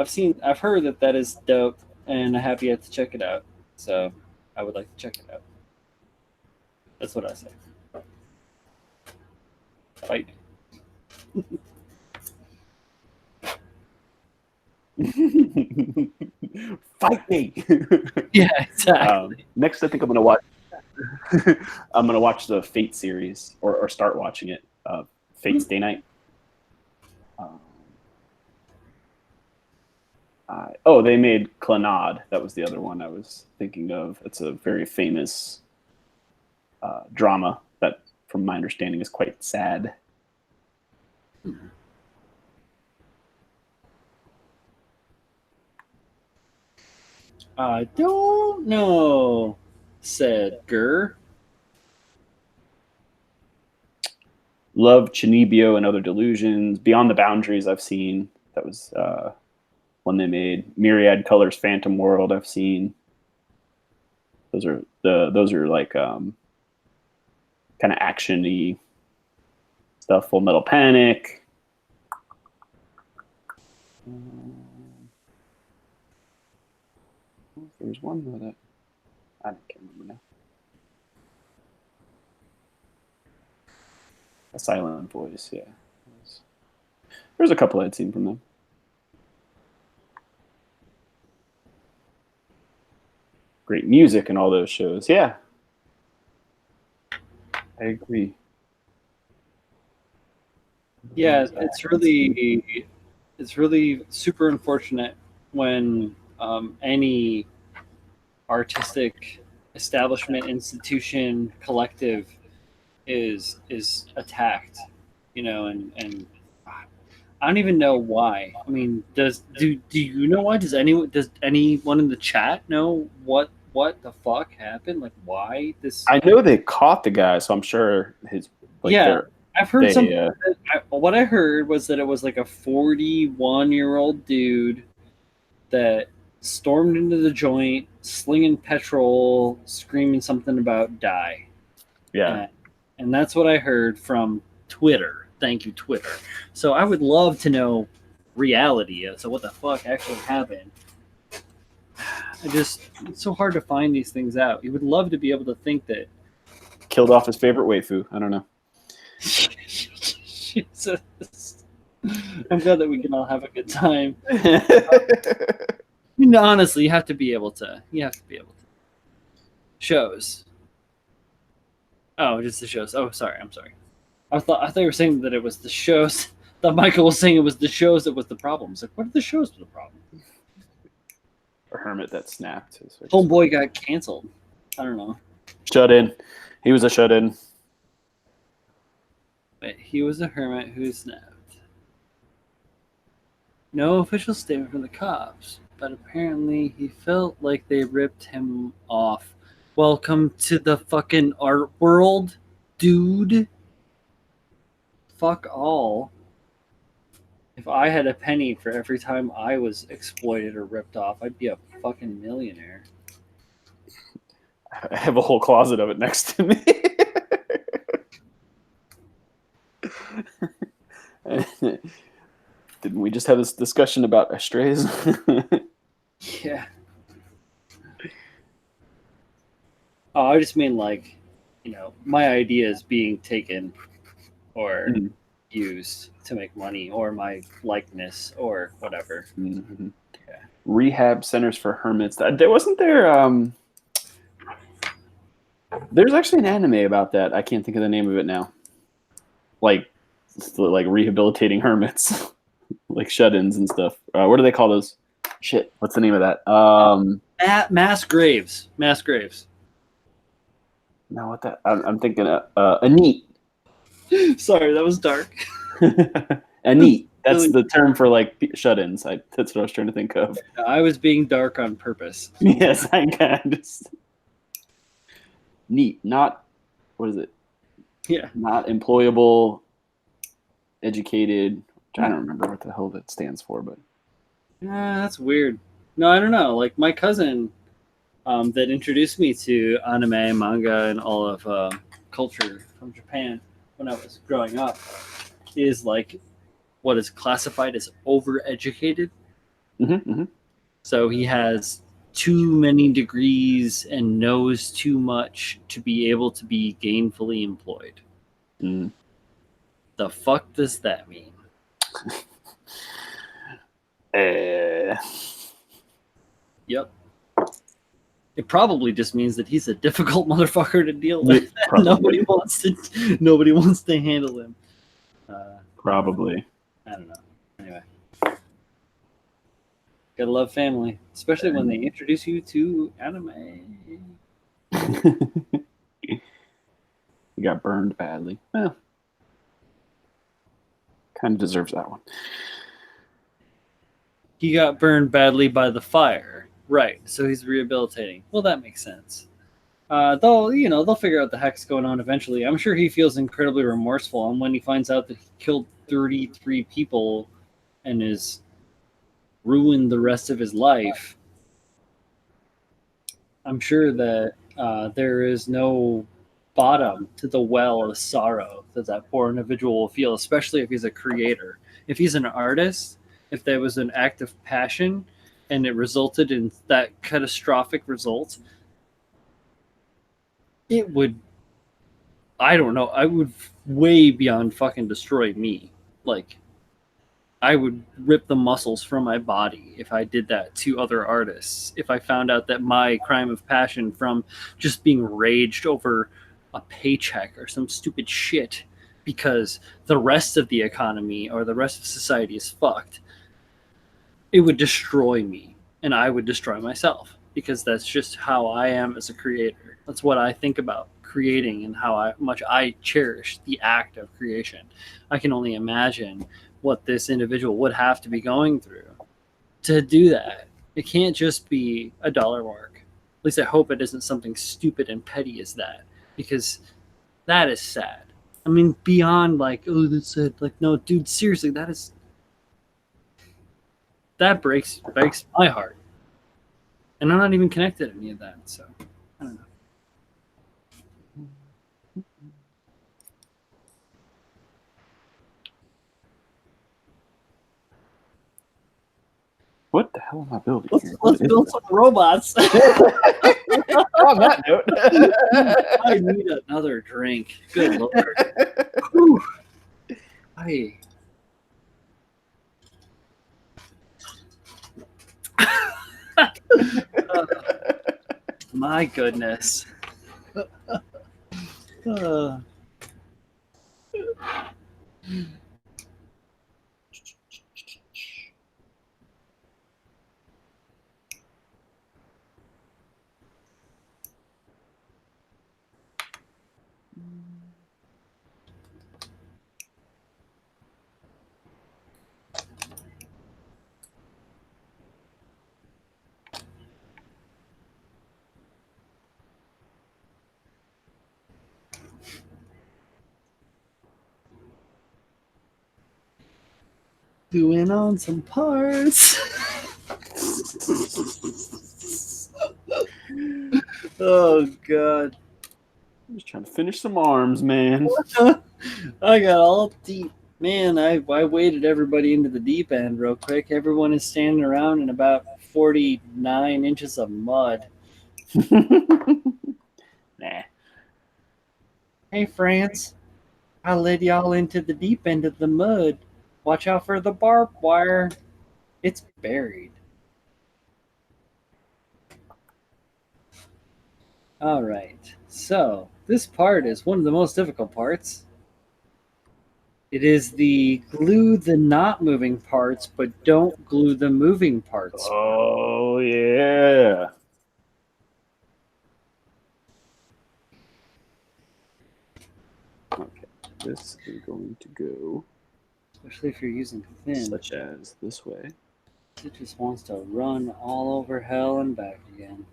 I've heard that is dope, and I have yet to check it out. So I would like to check it out. That's what I say. Fight. Fight me. Yeah, exactly. Next, I think I'm gonna watch. I'm gonna watch the Fate series, or start watching it. Fate's Day Night. They made Clannad. That was the other one I was thinking of. It's a very famous drama that, from my understanding, is quite sad. I don't know, said Gurr. Love Chinibyo and Other Delusions. Beyond the Boundaries I've seen. That was one they made. Myriad Colors Phantom World I've seen. Those are like kind of action-y stuff. Full Metal Panic. There's one more that I can't remember now. A Silent Voice, yeah. There's a couple I'd seen from them. Great music in all those shows, yeah. I agree. Yeah, it's really super unfortunate when any artistic establishment, institution, collective is attacked, you know, and I don't even know why. I mean, do you know why? Does anyone in the chat know what the fuck happened? Like, why this? I know they caught the guy, so I'm sure his. Like, yeah, I've heard something. What I heard was that it was like a 41-year-old dude that stormed into the joint, slinging petrol, screaming something about die. Yeah. And that's what I heard from Twitter. Thank you, Twitter. So I would love to know reality. So what the fuck actually happened? It's so hard to find these things out. You would love to be able to think that killed off his favorite waifu. I don't know. Jesus. I'm glad that we can all have a good time. Honestly, you have to be able to. Shows. Oh, just the shows. Oh, sorry. I'm sorry. I thought you were saying that it was the shows. That Michael was saying it was the shows that was the problem. It's like, what are the shows for the problem? A hermit that snapped. Homeboy got canceled. I don't know. Shut in. He was a shut in. Wait, he was a hermit who snapped. No official statement from the cops, but apparently he felt like they ripped him off. Welcome to the fucking art world, dude. Fuck all. If I had a penny for every time I was exploited or ripped off, I'd be a fucking millionaire. I have a whole closet of it next to me. Didn't we just have this discussion about ashtrays? Yeah. Oh, I just mean like, my ideas being taken or used to make money, or my likeness, or whatever. Mm-hmm. Yeah. Rehab centers for hermits. Wasn't there? There's actually an anime about that. I can't think of the name of it now. Like rehabilitating hermits, like shut-ins and stuff. What do they call those? Shit, what's the name of that? Mass graves. Mass graves. No, what that? I'm thinking a neat. Sorry, that was dark. A neat. That's the term for like shut-ins. That's what I was trying to think of. I was being dark on purpose. Yes, I can. Neat, not what is it? Yeah, not employable, educated. I don't remember what the hell that stands for, but that's weird. No, I don't know. Like my cousin, that introduced me to anime, manga, and all of culture from Japan when I was growing up, is like what is classified as overeducated. So he has too many degrees and knows too much to be able to be gainfully employed. The fuck does that mean? Yep. It probably just means that he's a difficult motherfucker to deal with. Nobody wants to handle him. Probably. I don't know. Anyway. Gotta love family, especially when they introduce you to anime. He got burned badly. Well, kind of deserves that one. He got burned badly by the fire. Right, so he's rehabilitating. Well, that makes sense. They'll figure out the heck's going on eventually. I'm sure he feels incredibly remorseful, and when he finds out that he killed 33 people and is ruined the rest of his life, I'm sure that there is no bottom to the well of sorrow that poor individual will feel, especially if he's a creator. If he's an artist, if there was an act of passion and it resulted in that catastrophic result, it would, I don't know, I would way beyond fucking destroy me. Like, I would rip the muscles from my body if I did that to other artists. If I found out that my crime of passion from just being raged over a paycheck or some stupid shit because the rest of the economy or the rest of society is fucked, it would destroy me and I would destroy myself, because that's just how I am as a creator. That's what I think about creating and how much I cherish the act of creation. I can only imagine what this individual would have to be going through to do that. It can't just be a dollar mark. At least I hope it isn't something stupid and petty as that, because that is sad. I mean, beyond like, oh, that's sad. Like, no, dude, seriously, that breaks my heart. And I'm not even connected to any of that, so I don't know. What the hell am I building? Let's build some robots. Stop On that note, I need another drink. Good Lord. Whew. My goodness. Doing on some parts. Oh God. I'm just trying to finish some arms, man. I got all deep. Man, I waded everybody into the deep end real quick. Everyone is standing around in about 49 inches of mud. Nah. Hey, France. I led y'all into the deep end of the mud. Watch out for the barbed wire. It's buried. All right. So, this part is one of the most difficult parts. It is the glue the not moving parts, but don't glue the moving parts. Oh, yeah. Okay, this is going to go, Especially if you're using thin. such as this way. It just wants to run all over hell and back again.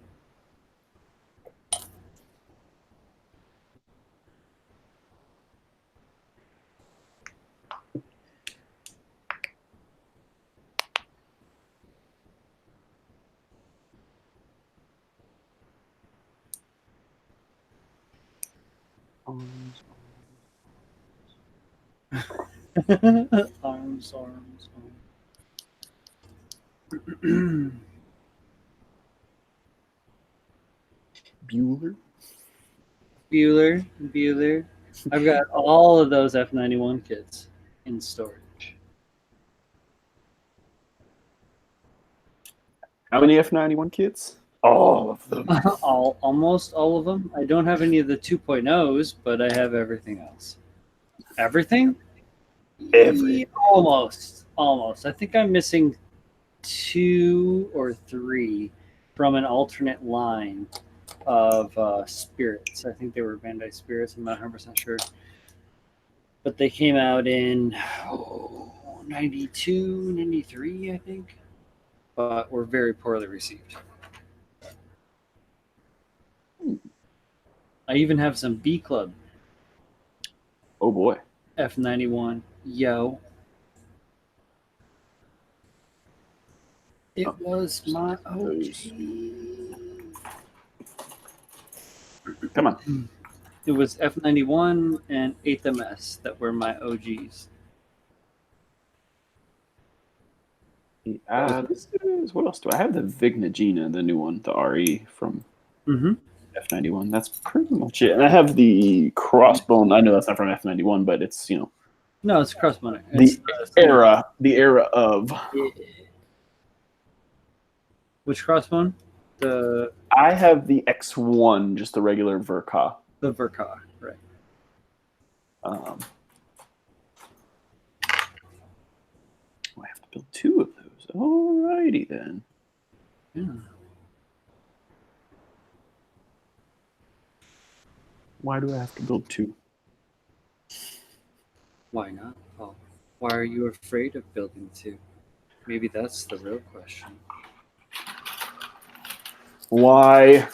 Arms. Arms. Bueller. Bueller. I've got all of those F91 kits in storage. How many F91 kits? All of them. Almost all of them. I don't have any of the 2.0s, but I have everything else. Everything? Everything. Almost. I think I'm missing 2 or 3 from an alternate line of spirits. I think they were Bandai spirits. I'm not 100% sure. But they came out in 92, 93, I think. But were very poorly received. I even have some B Club Oh, boy. F91. Yo. It was my OG. Come on. It was F91 and 8th MS that were my OGs. This is, what else do I have? The Vignagina, the new one, the RE from F91. That's pretty much it. And I have the Crossbone. I know that's not from F91, but it's, you know. No, it's Crossbone. The era of. Which Crossbone? I have the X1, just the regular Verka. The Verka, right. I have to build 2 of those. Alrighty then. Yeah. Why do I have to build 2? Why not, Paul? Why are you afraid of building 2? Maybe that's the real question. Why?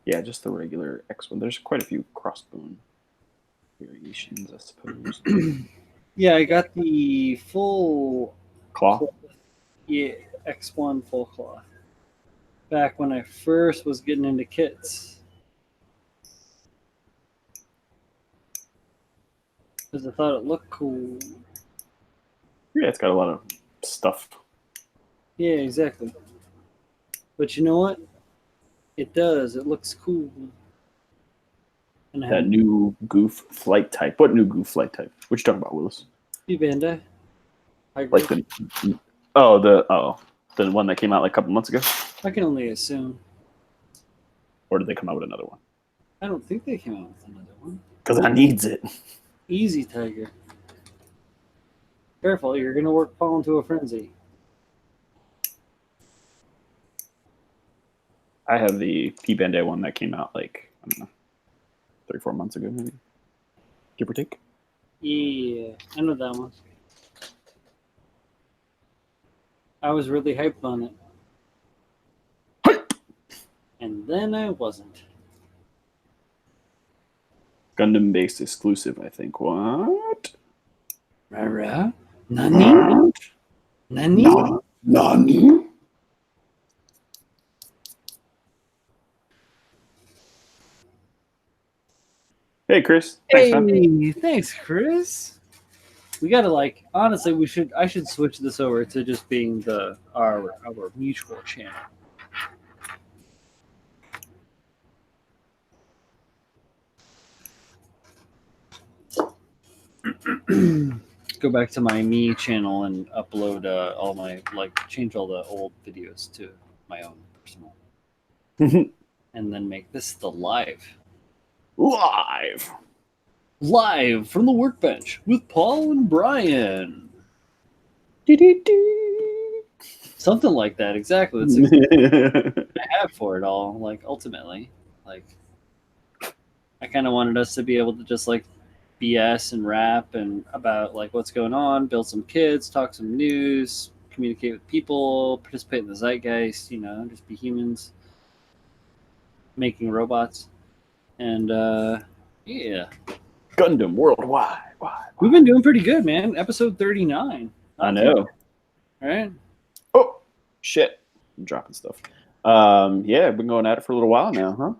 Yeah, just the regular X1. There's quite a few Crossbone variations, I suppose. Yeah, I got the full Cloth? Yeah, X1 full cloth. Back when I first was getting into kits. Because I thought it looked cool. Yeah, it's got a lot of stuff. Yeah, exactly. But you know what? It does. It looks cool. And That new goof flight type. What new goof flight type? What you talking about, Willis? Bandai. Like the one that came out like a couple months ago? I can only assume. Or did they come out with another one? I don't think they came out with another one. Because I needs it. Easy, Tiger. Careful, you're going to work Paul into a frenzy. I have the P-Bandai one that came out like, I don't know, 3-4 months ago, maybe. Give or take. Yeah, I know that one. I was really hyped on it. Hype! And then I wasn't. Gundam-based exclusive, I think. What? Rara? Nani? Nani? Nani? Hey, Chris. Thanks, man. Hey, thanks, Chris. We gotta honestly, I should switch this over to just being our mutual channel. Go back to my me channel and upload all my change all the old videos to my own personal, and then make this the live from the workbench with Paul and Brian. Something like that, exactly. That's exactly what I have for it all. Ultimately, I kind of wanted us to be able to just BS and rap and about what's going on, build some kids, talk some news, communicate with people, participate in the zeitgeist, just be humans making robots. And yeah. Gundam worldwide. We've been doing pretty good, man. Episode 39. I know. All right. Oh, shit. I'm dropping stuff. Yeah, I've been going at it for a little while now, huh?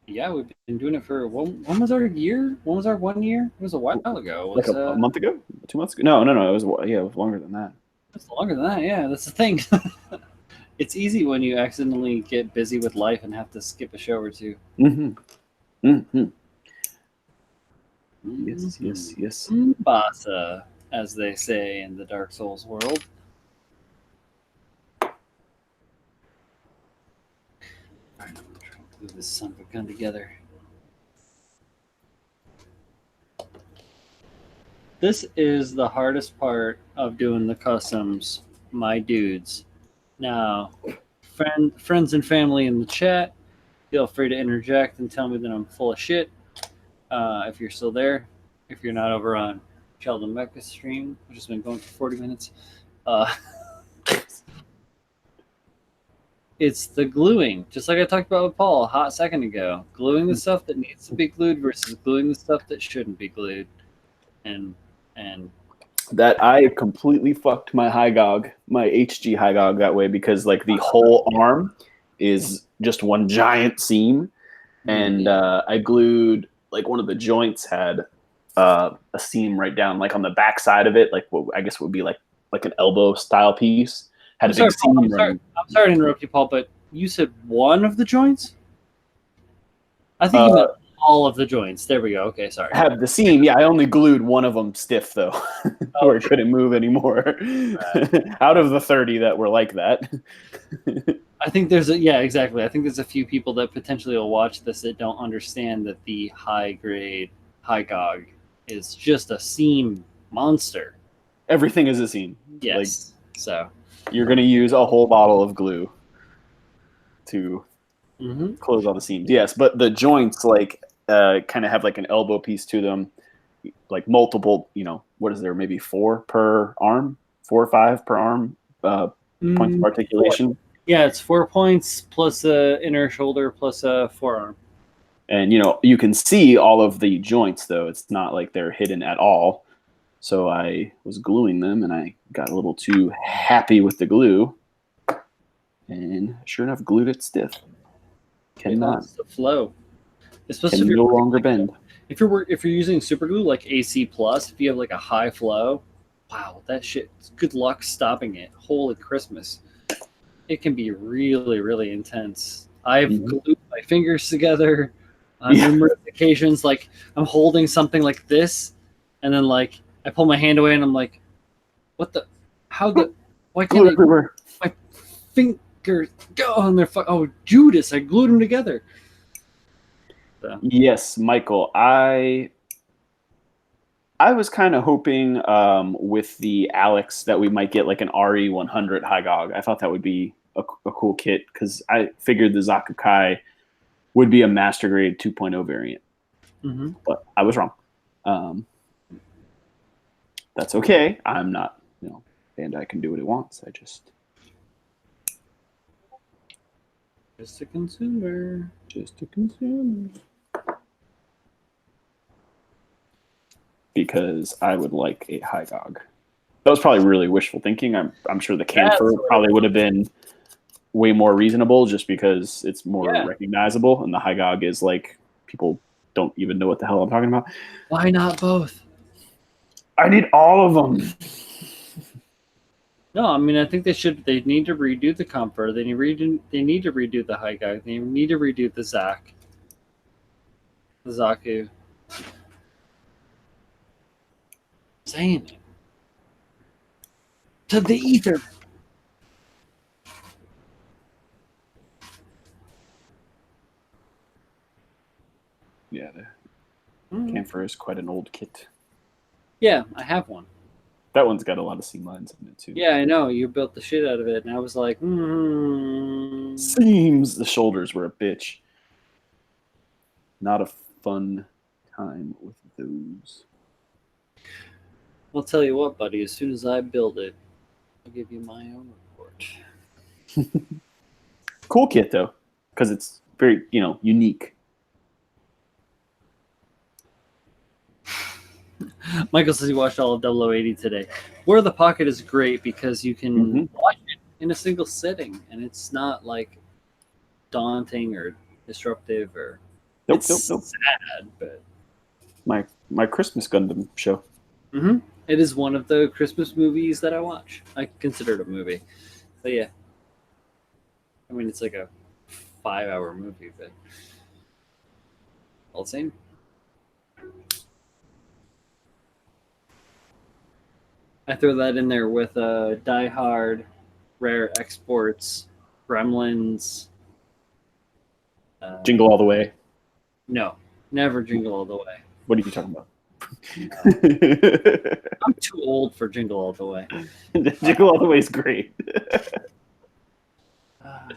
Yeah, we've been doing it for when was our year? When was our 1 year? It was a while ago. Like a month ago? 2 months ago? No. It was longer than that. It's longer than that, yeah. That's the thing. It's easy when you accidentally get busy with life and have to skip a show or two. Yes. Basa, as they say in the Dark Souls world. All right, I'm trying to glue this son of a gun together. This is the hardest part of doing the customs, my dudes. Now, friends and family in the chat, feel free to interject and tell me that I'm full of shit. If you're still there, if you're not over on Sheldon Mecca's stream, which has been going for 40 minutes, it's the gluing. Just like I talked about with Paul a hot second ago. Gluing the stuff that needs to be glued versus gluing the stuff that shouldn't be glued. And that I completely fucked my HyGog, my HG HyGog that way because the whole arm is just one giant seam. And I glued one of the joints had a seam right down on the back side of it, what I guess would be like an elbow style piece. Had a big seam. I'm sorry to interrupt you, Paul, but you said one of the joints? I think you meant all of the joints. There we go. Okay, sorry. Have the seam. Yeah, I only glued one of them stiff though, where it couldn't move anymore. Right. Out of the 30 that were like that. I think exactly. I think there's a few people that potentially will watch this that don't understand that the high grade HyGog is just a seam monster. Everything is a seam. Yes. So you're going to use a whole bottle of glue to close all the seams. Yes, but the joints kind of have an elbow piece to them, multiple. What is there? Maybe 4 per arm, 4 or 5 per arm points of articulation. 4. Yeah, it's 4 points plus a inner shoulder plus a forearm. And you can see all of the joints though. It's not like they're hidden at all. So I was gluing them and I got a little too happy with the glue. And sure enough, glued it stiff. Cannot. The flow. It's supposed to be no longer bend. if you're using super glue like AC plus, if you have like a high flow, wow, that shit. Good luck stopping it. Holy Christmas! It can be really, really intense. I've glued my fingers together on numerous occasions. Like I'm holding something like this, and then like I pull my hand away, and I'm like, "What the? How the? Why can't my fingers go?" And they're oh Judas! I glued them together. So. Yes, Michael. I was kind of hoping with the Alex that we might get like an RE100 Hygog. I thought that would be a cool kit because I figured the Zakukai would be a Master Grade 2.0 variant. But I was wrong. That's okay. I'm not, Bandai can do what it wants. Just a consumer. Just a consumer. Because I would like a Hygog. That was probably really wishful thinking. I'm sure the Camphor probably would have been way more reasonable just because it's more recognizable, and the Hygog is like people don't even know what the hell I'm talking about. Why not both? I need all of them. No, I mean I think they need to redo the Comfort. They need to redo the Hygog. They need to redo the Zaku. Saying it to the ether. Yeah, the Camphor is quite an old kit. Yeah, I have one. That one's got a lot of seam lines in it too. Yeah, I know. You built the shit out of it, and I was like, seams. The shoulders were a bitch. Not a fun time with those. I'll tell you what, buddy. As soon as I build it, I'll give you my own report. Cool kit though, because it's very unique. Michael says he watched all of 0080 today. Where the Pocket is great because you can watch it in a single sitting, and it's not like daunting or disruptive or nope. sad. But my Christmas Gundam show. It is one of the Christmas movies that I watch. I consider it a movie, but yeah. I mean, it's like a 5-hour movie, but all the same. I throw that in there with Die Hard, Rare Exports, Gremlins. Jingle All the Way. No, never Jingle All the Way. What are you talking about? I'm too old for Jingle All the Way. Jingle All the Way is great. I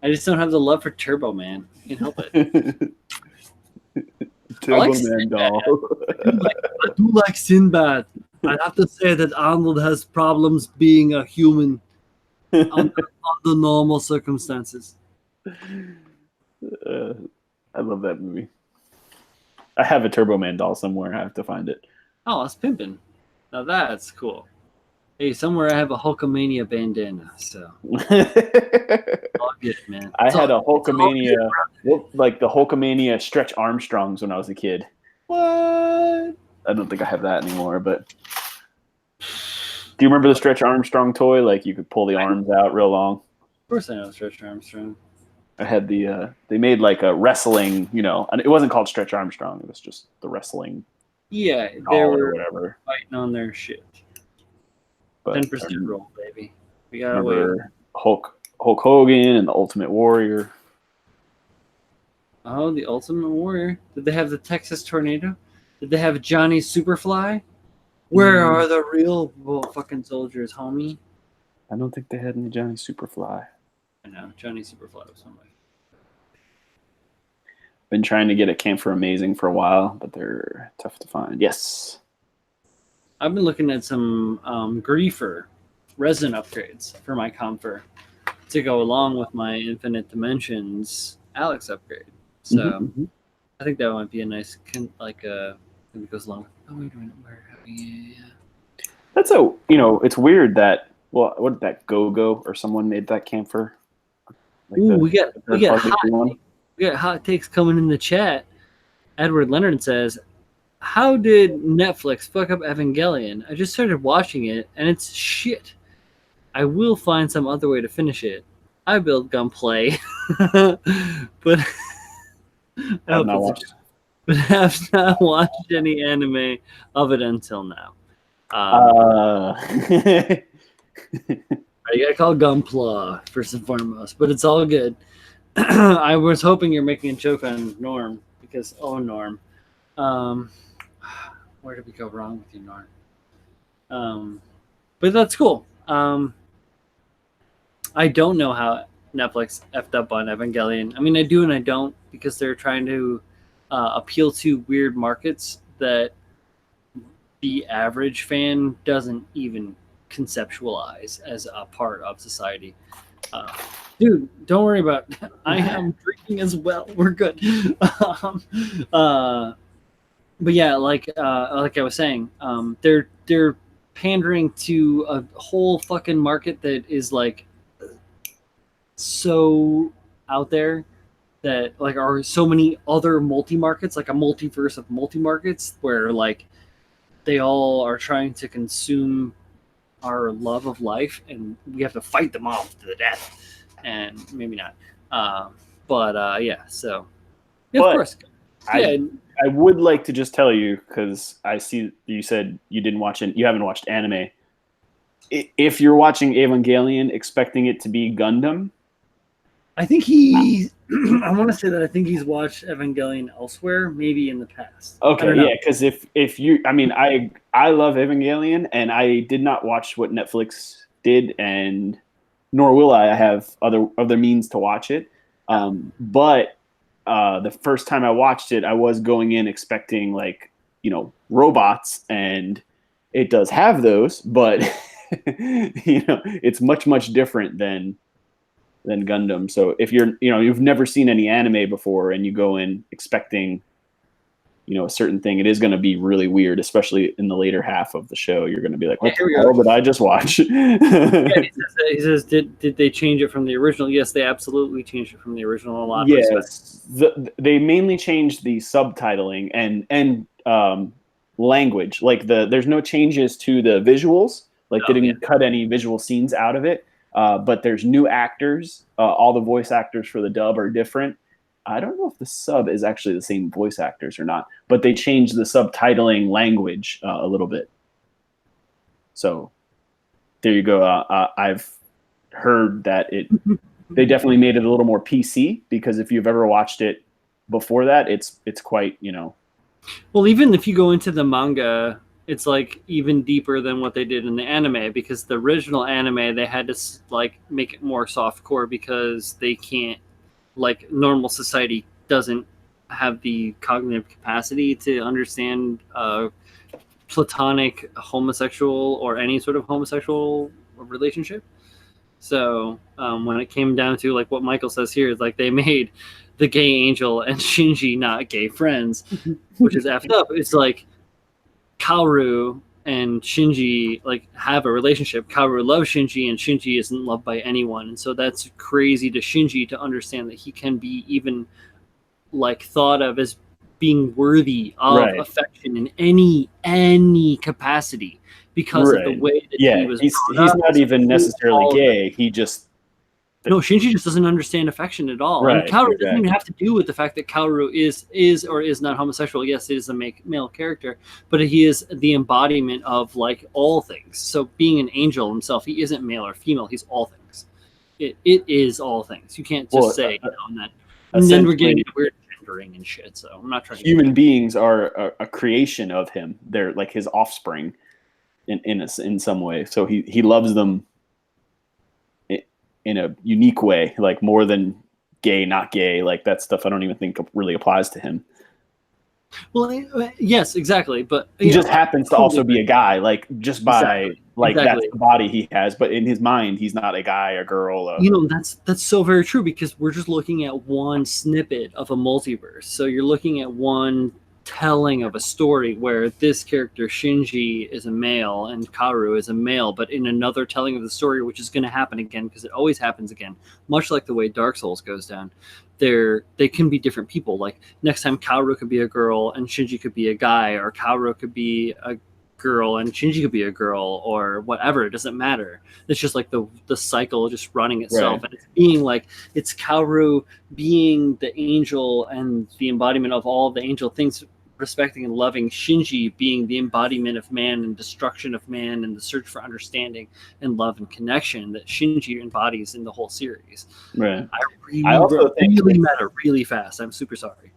just don't have the love for Turbo Man. Can't help it. Turbo Man doll. I do like Sinbad. I have to say that Arnold has problems being a human under normal circumstances. I love that movie. I have a Turbo Man doll somewhere. I have to find it. Oh, it's pimping. Now that's cool. Hey, somewhere I have a Hulkamania bandana, so I'll get it, man. I had a Hulkamania, like the Hulkamania Stretch Armstrongs when I was a kid. What? I don't think I have that anymore, but do you remember the Stretch Armstrong toy? Like you could pull the arms out real long. Of course I know Stretch Armstrong. I had they made like a wrestling, and it wasn't called Stretch Armstrong. It was just the wrestling. Yeah, they were whatever. fighting on their shit. 10% roll, baby. We gotta wait. Hulk Hogan and the Ultimate Warrior. Oh, the Ultimate Warrior. Did they have the Texas Tornado? Did they have Johnny Superfly? Where are the real fucking soldiers, homie? I don't think they had any Johnny Superfly. I know. Johnny Superfly was somebody. Been trying to get a Camphor Amazing for a while, but they're tough to find. Yes. I've been looking at some Griefer resin upgrades for my Comfort to go along with my Infinite Dimensions Alex upgrade. So I think that might be a nice, it goes along with. Oh, wait a minute. Yeah. That's it's weird that, what did that Go-Go or someone made that Camphor? Like we got hot takes coming in the chat. Edward Leonard says, how did Netflix fuck up Evangelion? I just started watching it, and it's shit. I will find some other way to finish it. I build gunplay, but I Have hope not that's watched. but have not watched any anime of it until now. You gotta call Gunpla first and foremost, but it's all good. I was hoping you're making a joke on Norm because Norm. Where did we go wrong with you, Norm? But that's cool. I don't know how Netflix effed up on Evangelion. I mean, I do and I don't because they're trying to appeal to weird markets that the average fan doesn't even conceptualize as a part of society. Dude, don't worry about it. I am drinking as well. We're good. But yeah, like I was saying, they're pandering to a whole fucking market that is like so out there that like are so many other multi-markets, like a multiverse of multi-markets where like they all are trying to consume our love of life and we have to fight them off to the death. And maybe not. Yeah, so yeah, of course. Yeah. I would like to just tell you, because I see you said you haven't watched anime. If you're watching Evangelion expecting it to be Gundam, I think I want to say that I think he's watched Evangelion elsewhere, maybe in the past. Okay, yeah, because if you, I mean, I love Evangelion, and I did not watch what Netflix did, and nor will I. I have other means to watch it. But the first time I watched it, I was going in expecting like robots, and it does have those, but it's much different than Gundam. So if you've never seen any anime before and you go in expecting a certain thing, it is going to be really weird, especially in the later half of the show. You're going to be like, what the hell did I just watch? Yeah, he says did they change it from the original? Yes, they absolutely changed it from the original a lot. Yes, they mainly changed the subtitling and language. Like there's no changes to the visuals. Like they didn't cut any visual scenes out of it. But there's new actors. All the voice actors for the dub are different. I don't know if the sub is actually the same voice actors or not, but they changed the subtitling language a little bit. So there you go. I've heard that they definitely made it a little more PC, because if you've ever watched it before that, it's quite, Well, even if you go into the manga, it's like even deeper than what they did in the anime, because the original anime they had to like make it more softcore because they can't, like, normal society doesn't have the cognitive capacity to understand platonic homosexual or any sort of homosexual relationship. So when it came down to like what Michael says here, is like they made the gay angel and Shinji not gay friends, which is effed up. It's like Kaoru and Shinji like have a relationship. Kaoru loves Shinji, and Shinji isn't loved by anyone, and so that's crazy to Shinji to understand that he can be even like thought of as being worthy of affection in any capacity because of the way that he was. He's not even necessarily gay. He just Shinji just doesn't understand affection at all. Right, and Kaoru doesn't even have to do with the fact that Kaoru is or is not homosexual. Yes, it is a male character, but he is the embodiment of like all things. So being an angel himself, he isn't male or female. He's all things. It is all things. You can't just say that. And then we're getting into weird gendering and shit. So I'm not trying. Human beings are a creation of him. They're like his offspring in some way. So he loves them in a unique way, like more than gay, not gay, like that stuff I don't even think really applies to him. Well, yes, exactly, but he just happens to also be a guy, like just by that's the body he has, but in his mind he's not a guy, a girl. That's so very true, because we're just looking at one snippet of a multiverse. So you're looking at one telling of a story where this character Shinji is a male and Kaoru is a male, but in another telling of the story, which is going to happen again because it always happens again, much like the way Dark Souls goes down. they can be different people. Like next time Kaoru could be a girl and Shinji could be a guy, or Kaoru could be a girl and Shinji could be a girl, or whatever. It doesn't matter. It's just like the cycle just running itself. Right. And it's being like, it's Kaoru being the angel and the embodiment of all the angel things, respecting and loving Shinji being the embodiment of man and destruction of man and the search for understanding and love and connection that Shinji embodies in the whole series. Right. I also really matter really fast. I'm super sorry.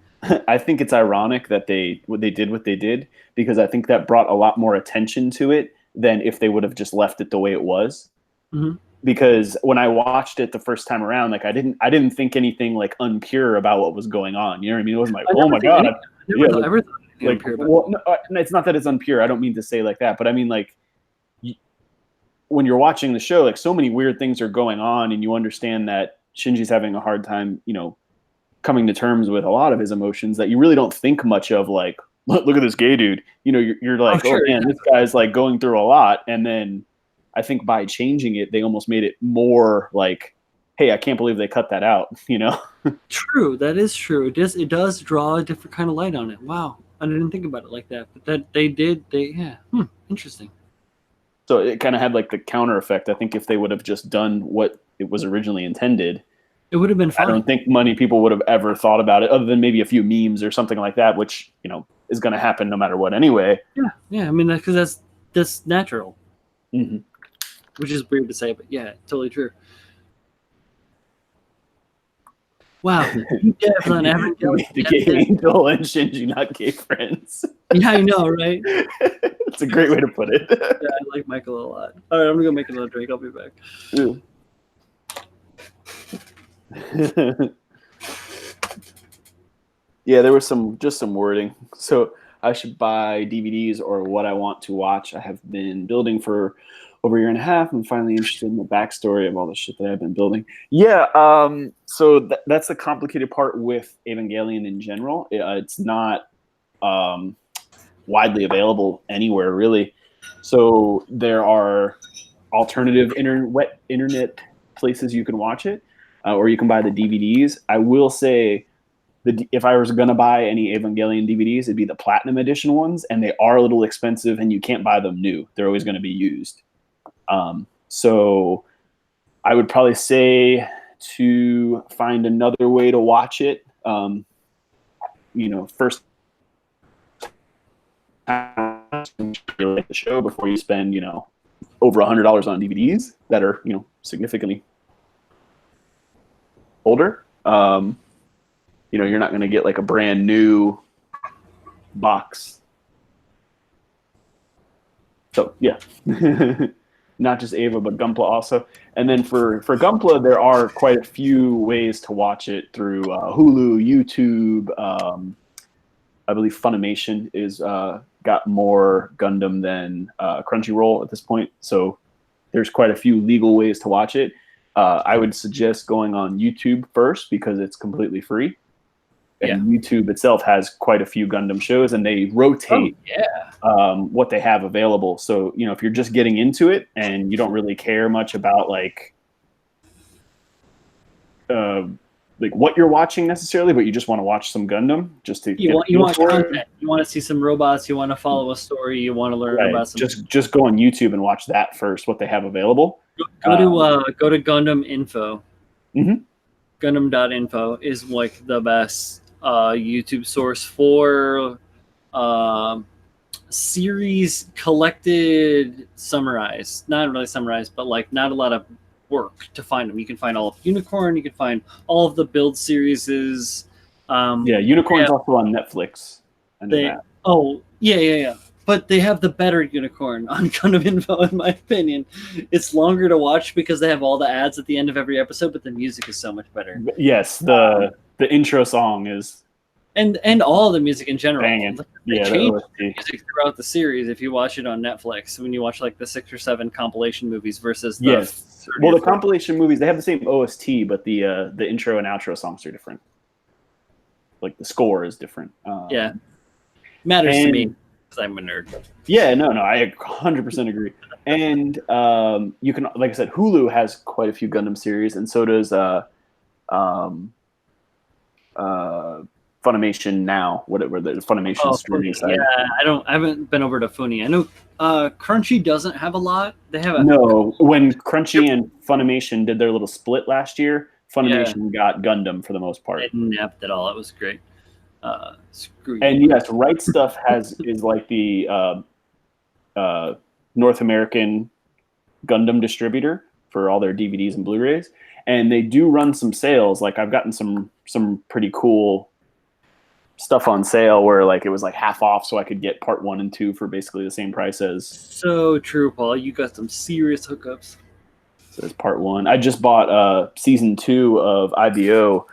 I think it's ironic that they did what they did, because I think that brought a lot more attention to it than if they would have just left it the way it was. Mm-hmm. Because when I watched it the first time around, like I didn't think anything like unpure about what was going on. You know what I mean? It wasn't like, oh my god, well, no, it's not that it's unpure. I don't mean to say like that, but I mean like when you're watching the show, like so many weird things are going on, and you understand that Shinji's having a hard time, coming to terms with a lot of his emotions, that you really don't think much of. Like, look at this gay dude. You're like, oh man, this guy's like going through a lot, and then I think by changing it, they almost made it more like, hey, I can't believe they cut that out, True, that is true. It does draw a different kind of light on it. Wow, I didn't think about it like that, but that they did. Interesting. So it kind of had like the counter effect. I think if they would have just done what it was originally intended, it would have been fine. I don't think many people would have ever thought about it, other than maybe a few memes or something like that, which is going to happen no matter what anyway. Yeah. I mean, because that's natural. Mm-hmm. Which is weird to say, but yeah, totally true. Wow. The gay angel and Shinji not gay friends. Yeah, I know, right? It's a great way to put it. Yeah, I like Michael a lot. All right, I'm going to go make another drink. I'll be back. Yeah, there was just some wording. So I should buy DVDs or what I want to watch. I have been building for over a year and a half. I'm finally interested in the backstory of all the shit that I've been building. Yeah, so that's the complicated part with Evangelion in general. It's not widely available anywhere, really. So there are alternative internet places you can watch it, or you can buy the DVDs. I will say, if I was going to buy any Evangelion DVDs, it'd be the Platinum Edition ones, and they are a little expensive, and you can't buy them new. They're always going to be used. So I would probably say to find another way to watch it. First the show before you spend, over $100 on DVDs that are, significantly older. You're not going to get like a brand new box. So yeah. Not just Ava, but Gunpla also. And then for Gunpla, there are quite a few ways to watch it through Hulu, YouTube. I believe Funimation is got more Gundam than Crunchyroll at this point. So there's quite a few legal ways to watch it. I would suggest going on YouTube first, because it's completely free. And YouTube itself has quite a few Gundam shows, and they rotate what they have available. So, if you're just getting into it and you don't really care much about like what you're watching necessarily, but you just want to watch some Gundam just to you want content. You want to see some robots. You want to follow a story. You want to learn about some. Just go on YouTube and watch that first. What they have available. Go to Gundam Info. Mm-hmm. Gundam.info is like the best YouTube source for series collected, summarized. Not really summarized, but like not a lot of work to find them. You can find all of Unicorn. You can find all of the build series. Unicorn's also on Netflix. Yeah. But they have the better Unicorn on Gundam Info, in my opinion. It's longer to watch because they have all the ads at the end of every episode, but the music is so much better. Yes, the intro song is... And all the music in general. Banging. They change the music throughout the series if you watch it on Netflix. When you watch like the 6 or 7 compilation movies versus the... Well, the compilation movies, they have the same OST, but the intro and outro songs are different. Like the score is different. Matters to me. I'm a nerd. Yeah, no, I 100% agree. And you can, like I said, Hulu has quite a few Gundam series, and so does Funimation Now, whatever the Funimation streaming site. Yeah, I haven't been over to Funi. I know Crunchy doesn't have a lot. They have a No, when Crunchy and Funimation did their little split last year, Funimation got Gundam for the most part. It napped it all. It was great. Screw And you. yes, Right Stuff is like the North American Gundam distributor for all their DVDs and Blu-rays, and they do run some sales. Like I've gotten some pretty cool stuff on sale where like it was like half off, so I could get part 1 and 2 for basically the same price as. So true, Paul. You got some serious hookups. So it's part 1. I just bought season 2 of IBO,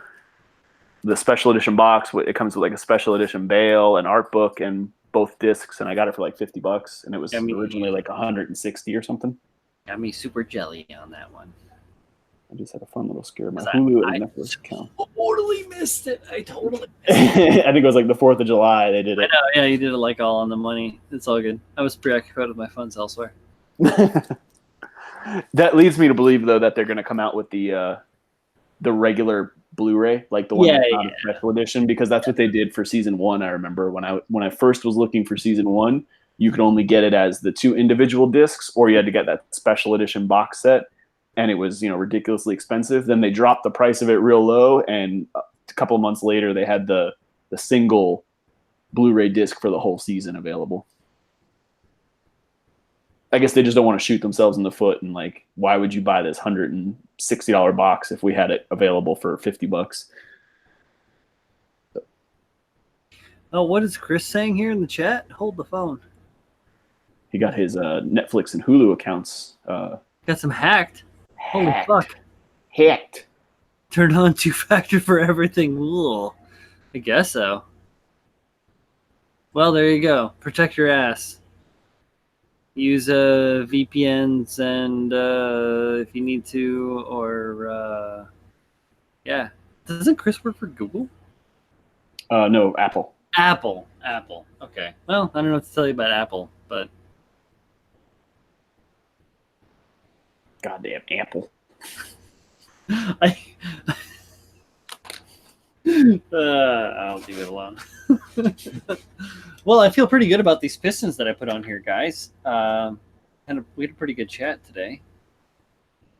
the special edition box. It comes with like a special edition Bevel, an art book, and both discs, and I got it for like $50, and it was originally like 160 or something. Got me super jelly on that one. I just had a fun little scare. My Hulu and Netflix account. Totally missed it. I totally missed it. I think it was like the 4th of July they did it. I know, yeah, you did it like all on the money. It's all good. I was preoccupied with my funds elsewhere. That leads me to believe, though, that they're going to come out with the regular Blu-ray, like the one that's not a special edition, because that's what they did for season 1. I remember when I first was looking for season 1, you could only get it as the 2 individual discs, or you had to get that special edition box set, and it was ridiculously expensive. Then they dropped the price of it real low, and a couple of months later they had the single Blu-ray disc for the whole season available. I guess they just don't want to shoot themselves in the foot, and like, why would you buy this $160 box if we had it available for $50? Oh, what is Chris saying here in the chat? Hold the phone. He got his Netflix and Hulu accounts. Got some hacked. Holy fuck. Hacked. Turned on 2-factor for everything. Ugh. I guess so. Well, there you go. Protect your ass. Use VPNs and if you need to, or yeah. Doesn't Chris work for Google? No, Apple. Apple. Okay. Well, I don't know what to tell you about Apple, but goddamn Apple. I'll leave it alone. Well, I feel pretty good about these Pistons that I put on here, guys. We had a pretty good chat today.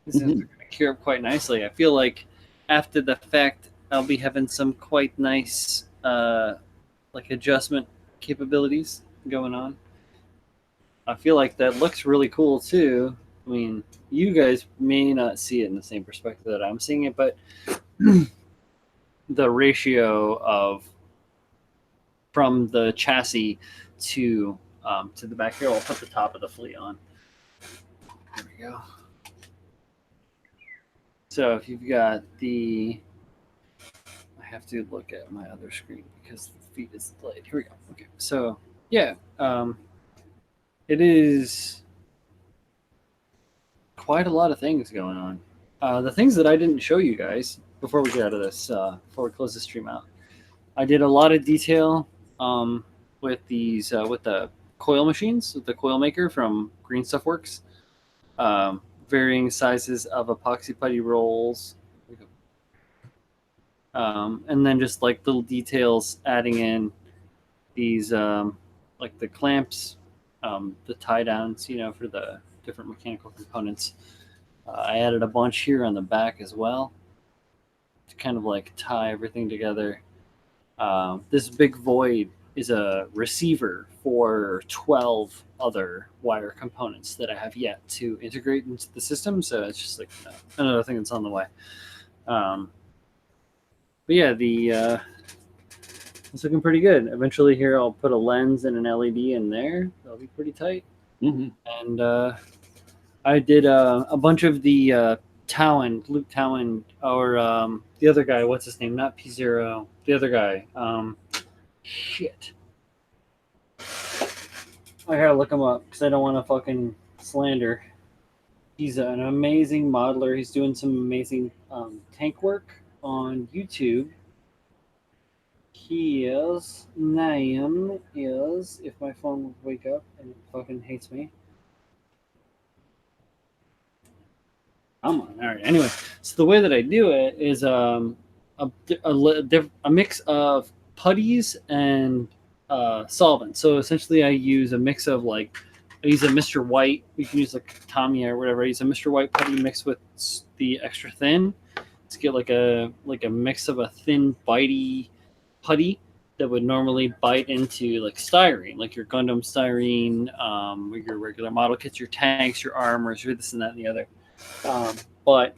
This is going to cure up quite nicely. I feel like after the fact, I'll be having some quite nice like adjustment capabilities going on. I feel like that looks really cool too. I mean, you guys may not see it in the same perspective that I'm seeing it, but the ratio of from the chassis to the back here, I'll put the top of the flea on. There we go. So if you've got I have to look at my other screen because the feet is delayed. Here we go. Okay, so yeah, it is quite a lot of things going on. The things that I didn't show you guys before we get out of this, before we close the stream out, I did a lot of detail with these with the coil machines, with the coil maker from Green Stuff Works, varying sizes of epoxy putty rolls, and then just like little details adding in these like the clamps, the tie downs, for the different mechanical components. I added a bunch here on the back as well to kind of like tie everything together. This big void is a receiver for 12 other wire components that I have yet to integrate into the system. So it's just like another thing that's on the way. But yeah, it's looking pretty good. Eventually here, I'll put a lens and an LED in there. That'll be pretty tight. And I did a bunch of the Luke Towan, or the other guy, what's his name? Not P0, the other guy. Shit. I gotta look him up because I don't want to fucking slander. He's an amazing modeler. He's doing some amazing tank work on YouTube. His name is, if my phone would wake up and it fucking hates me. Come on. All right. Anyway, so the way that I do it is a mix of putties and solvent. So essentially, I use a mix of like I use a Mr. White. You can use like Tamiya or whatever. I use a Mr. White putty mixed with the extra thin to get like a mix of a thin bitey putty that would normally bite into like styrene, like your Gundam styrene, or your regular model kits, your tanks, your armors, your this and that and the other. But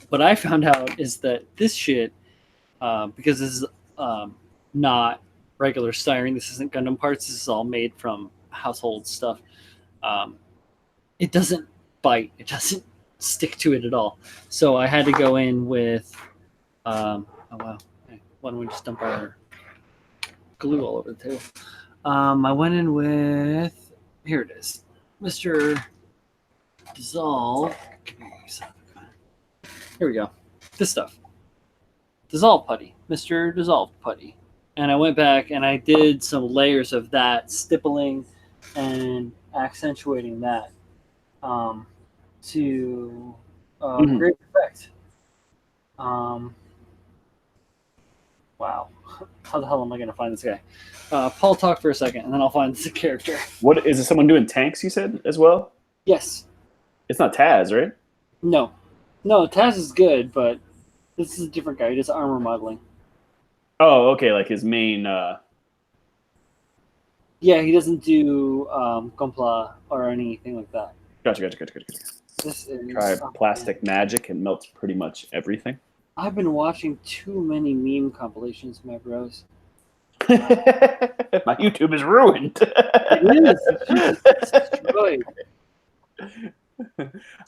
what I found out is that this shit, because this is not regular styrene, this isn't Gundam parts, this is all made from household stuff. It doesn't bite, it doesn't stick to it at all. So I had to go in with, oh wow, okay. Why don't we just dump our glue all over the table? I went in with, here it is, Mr. Dissolve. Here we go. This stuff. Dissolve putty. Mr. Dissolve putty. And I went back and I did some layers of that, stippling and accentuating that to great effect. Wow. How the hell am I going to find this guy? Paul, talk for a second, and then I'll find the character. What is it? Someone doing tanks? You said as well. Yes. It's not Taz, right? No, Taz is good, but this is a different guy. He does armor modeling. Oh, okay, like his main. Yeah, he doesn't do Compla or anything like that. Gotcha. This is Try plastic magic and melts pretty much everything. I've been watching too many meme compilations, my bros. My YouTube is ruined. It is. It's destroyed.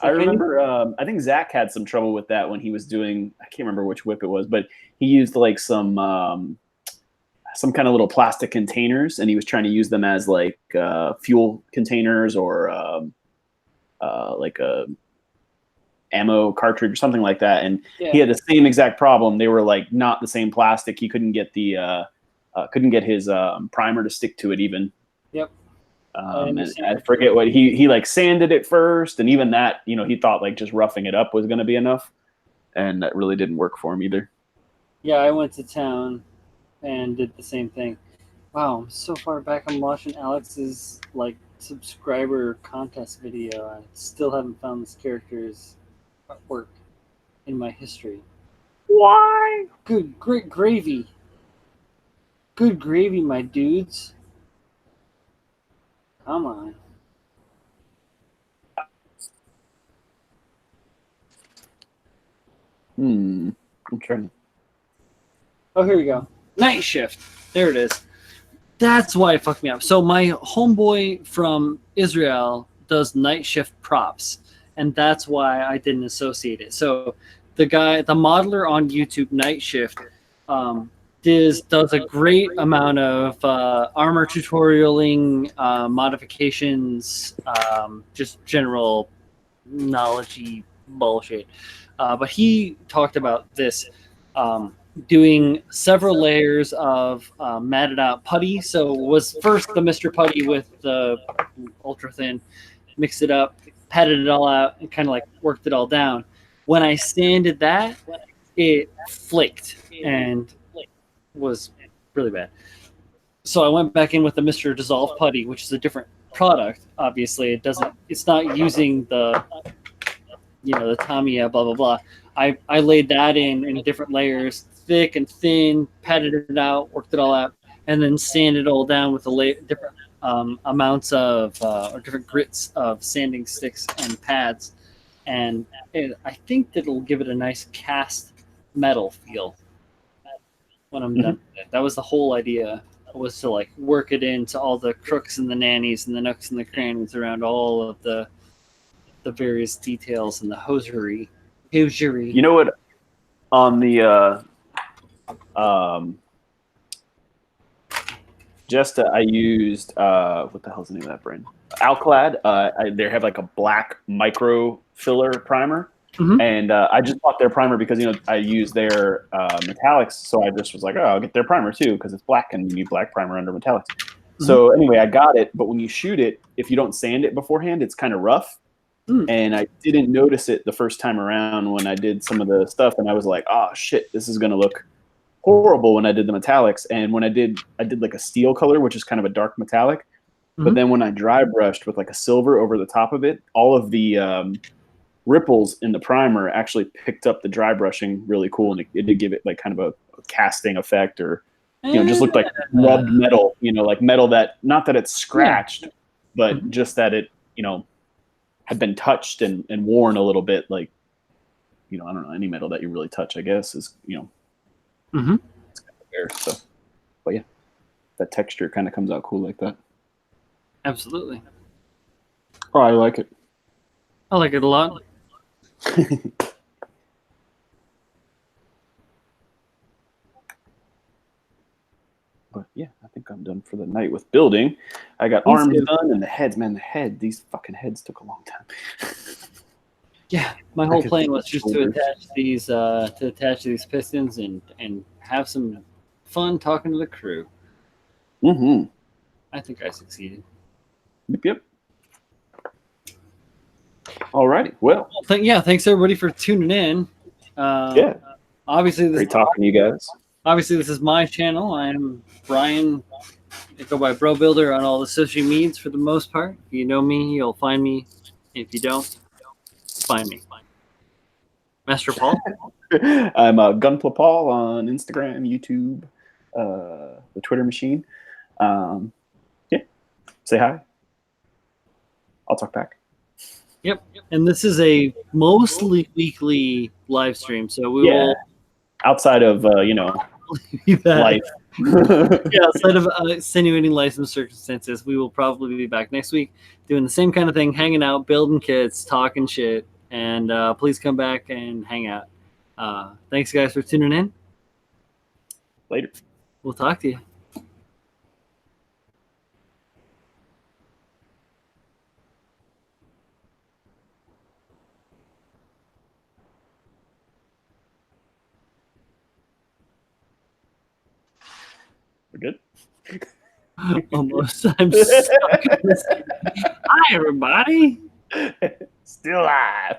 I remember, I think Zach had some trouble with that when he was doing, I can't remember which whip it was, but he used like some kind of little plastic containers, and he was trying to use them as like fuel containers or like a ammo cartridge or something like that. And he had the same exact problem. They were like not the same plastic. He couldn't get the his primer to stick to it even. Yep. And I forget what he like sanded it first, and even that, he thought like just roughing it up was going to be enough, and that really didn't work for him either. Yeah, I went to town and did the same thing. Wow, I'm so far back. I'm watching Alex's like subscriber contest video. I still haven't found this character's artwork in my history. Why? Great gravy. Good gravy, my dudes. Come on. I'm trying to... Oh, here we go. Night Shift. There it is. That's why it fucked me up. So my homeboy from Israel does Night Shift props, and that's why I didn't associate it. So the modeler on YouTube, Night Shift, does a great amount of armor tutorialing, modifications, just general knowledge-y bullshit. But he talked about this, doing several layers of matted out putty. So it was first the Mr. Putty with the ultra thin, mixed it up, patted it all out, and kind of like worked it all down. When I sanded that, it flaked and was really bad. So I went back in with the Mr. Dissolve Putty, which is a different product. Obviously, it's not using the Tamiya, blah blah blah. I laid that in different layers, thick and thin, patted it out, worked it all out, and then sanded it all down with different amounts of or different grits of sanding sticks and pads, and I think that it'll give it a nice cast metal feel when I'm done with it. That was the whole idea, was to like work it into all the crooks and the nannies and the nooks and the crannies around all of the various details and the hosiery. You know what? On the Jesta, I used what the hell's the name of that brand? Alclad. They have like a black micro filler primer. And I just bought their primer because I use their metallics, so I just was like, oh, I'll get their primer too because it's black and you need black primer under metallics. So anyway, I got it, but when you shoot it, if you don't sand it beforehand, it's kind of rough. And I didn't notice it the first time around when I did some of the stuff, and I was like, oh shit, this is gonna look horrible when I did the metallics. And when I did like a steel color, which is kind of a dark metallic. But then when I dry brushed with like a silver over the top of it, all of the ripples in the primer actually picked up the dry brushing really cool, and it did give it like kind of a casting effect, or just looked like rubbed metal, like metal that, not that it's scratched, but just that it had been touched and worn a little bit, like I don't know, any metal that you really touch, I guess, is it's kind of there. So, but yeah, that texture kind of comes out cool like that. Absolutely. Oh, I like it. I like it a lot. But yeah, I think I'm done for the night with building. I got arms done, and the heads. Man, these fucking heads took a long time. Yeah, my whole plan was just to attach these pistons and have some fun talking to the crew. I think I succeeded. Yep. Alrighty. Well, thanks everybody for tuning in. Obviously, great talking to you guys. Obviously, this is my channel. I am Brian. I go by Bro Builder on all the social medias for the most part. If you know me, you'll find me. If you don't, find me. Master Paul. I'm Gunpla Paul on Instagram, YouTube, the Twitter machine. Yeah, say hi. I'll talk back. Yep. And this is a mostly weekly live stream, so we will. Outside of life. Outside of extenuating license circumstances, we will probably be back next week doing the same kind of thing, hanging out, building kits, talking shit, and please come back and hang out. Thanks, guys, for tuning in. Later. We'll talk to you. We're good? Almost. I'm stuck in this. Hi, everybody. Still alive.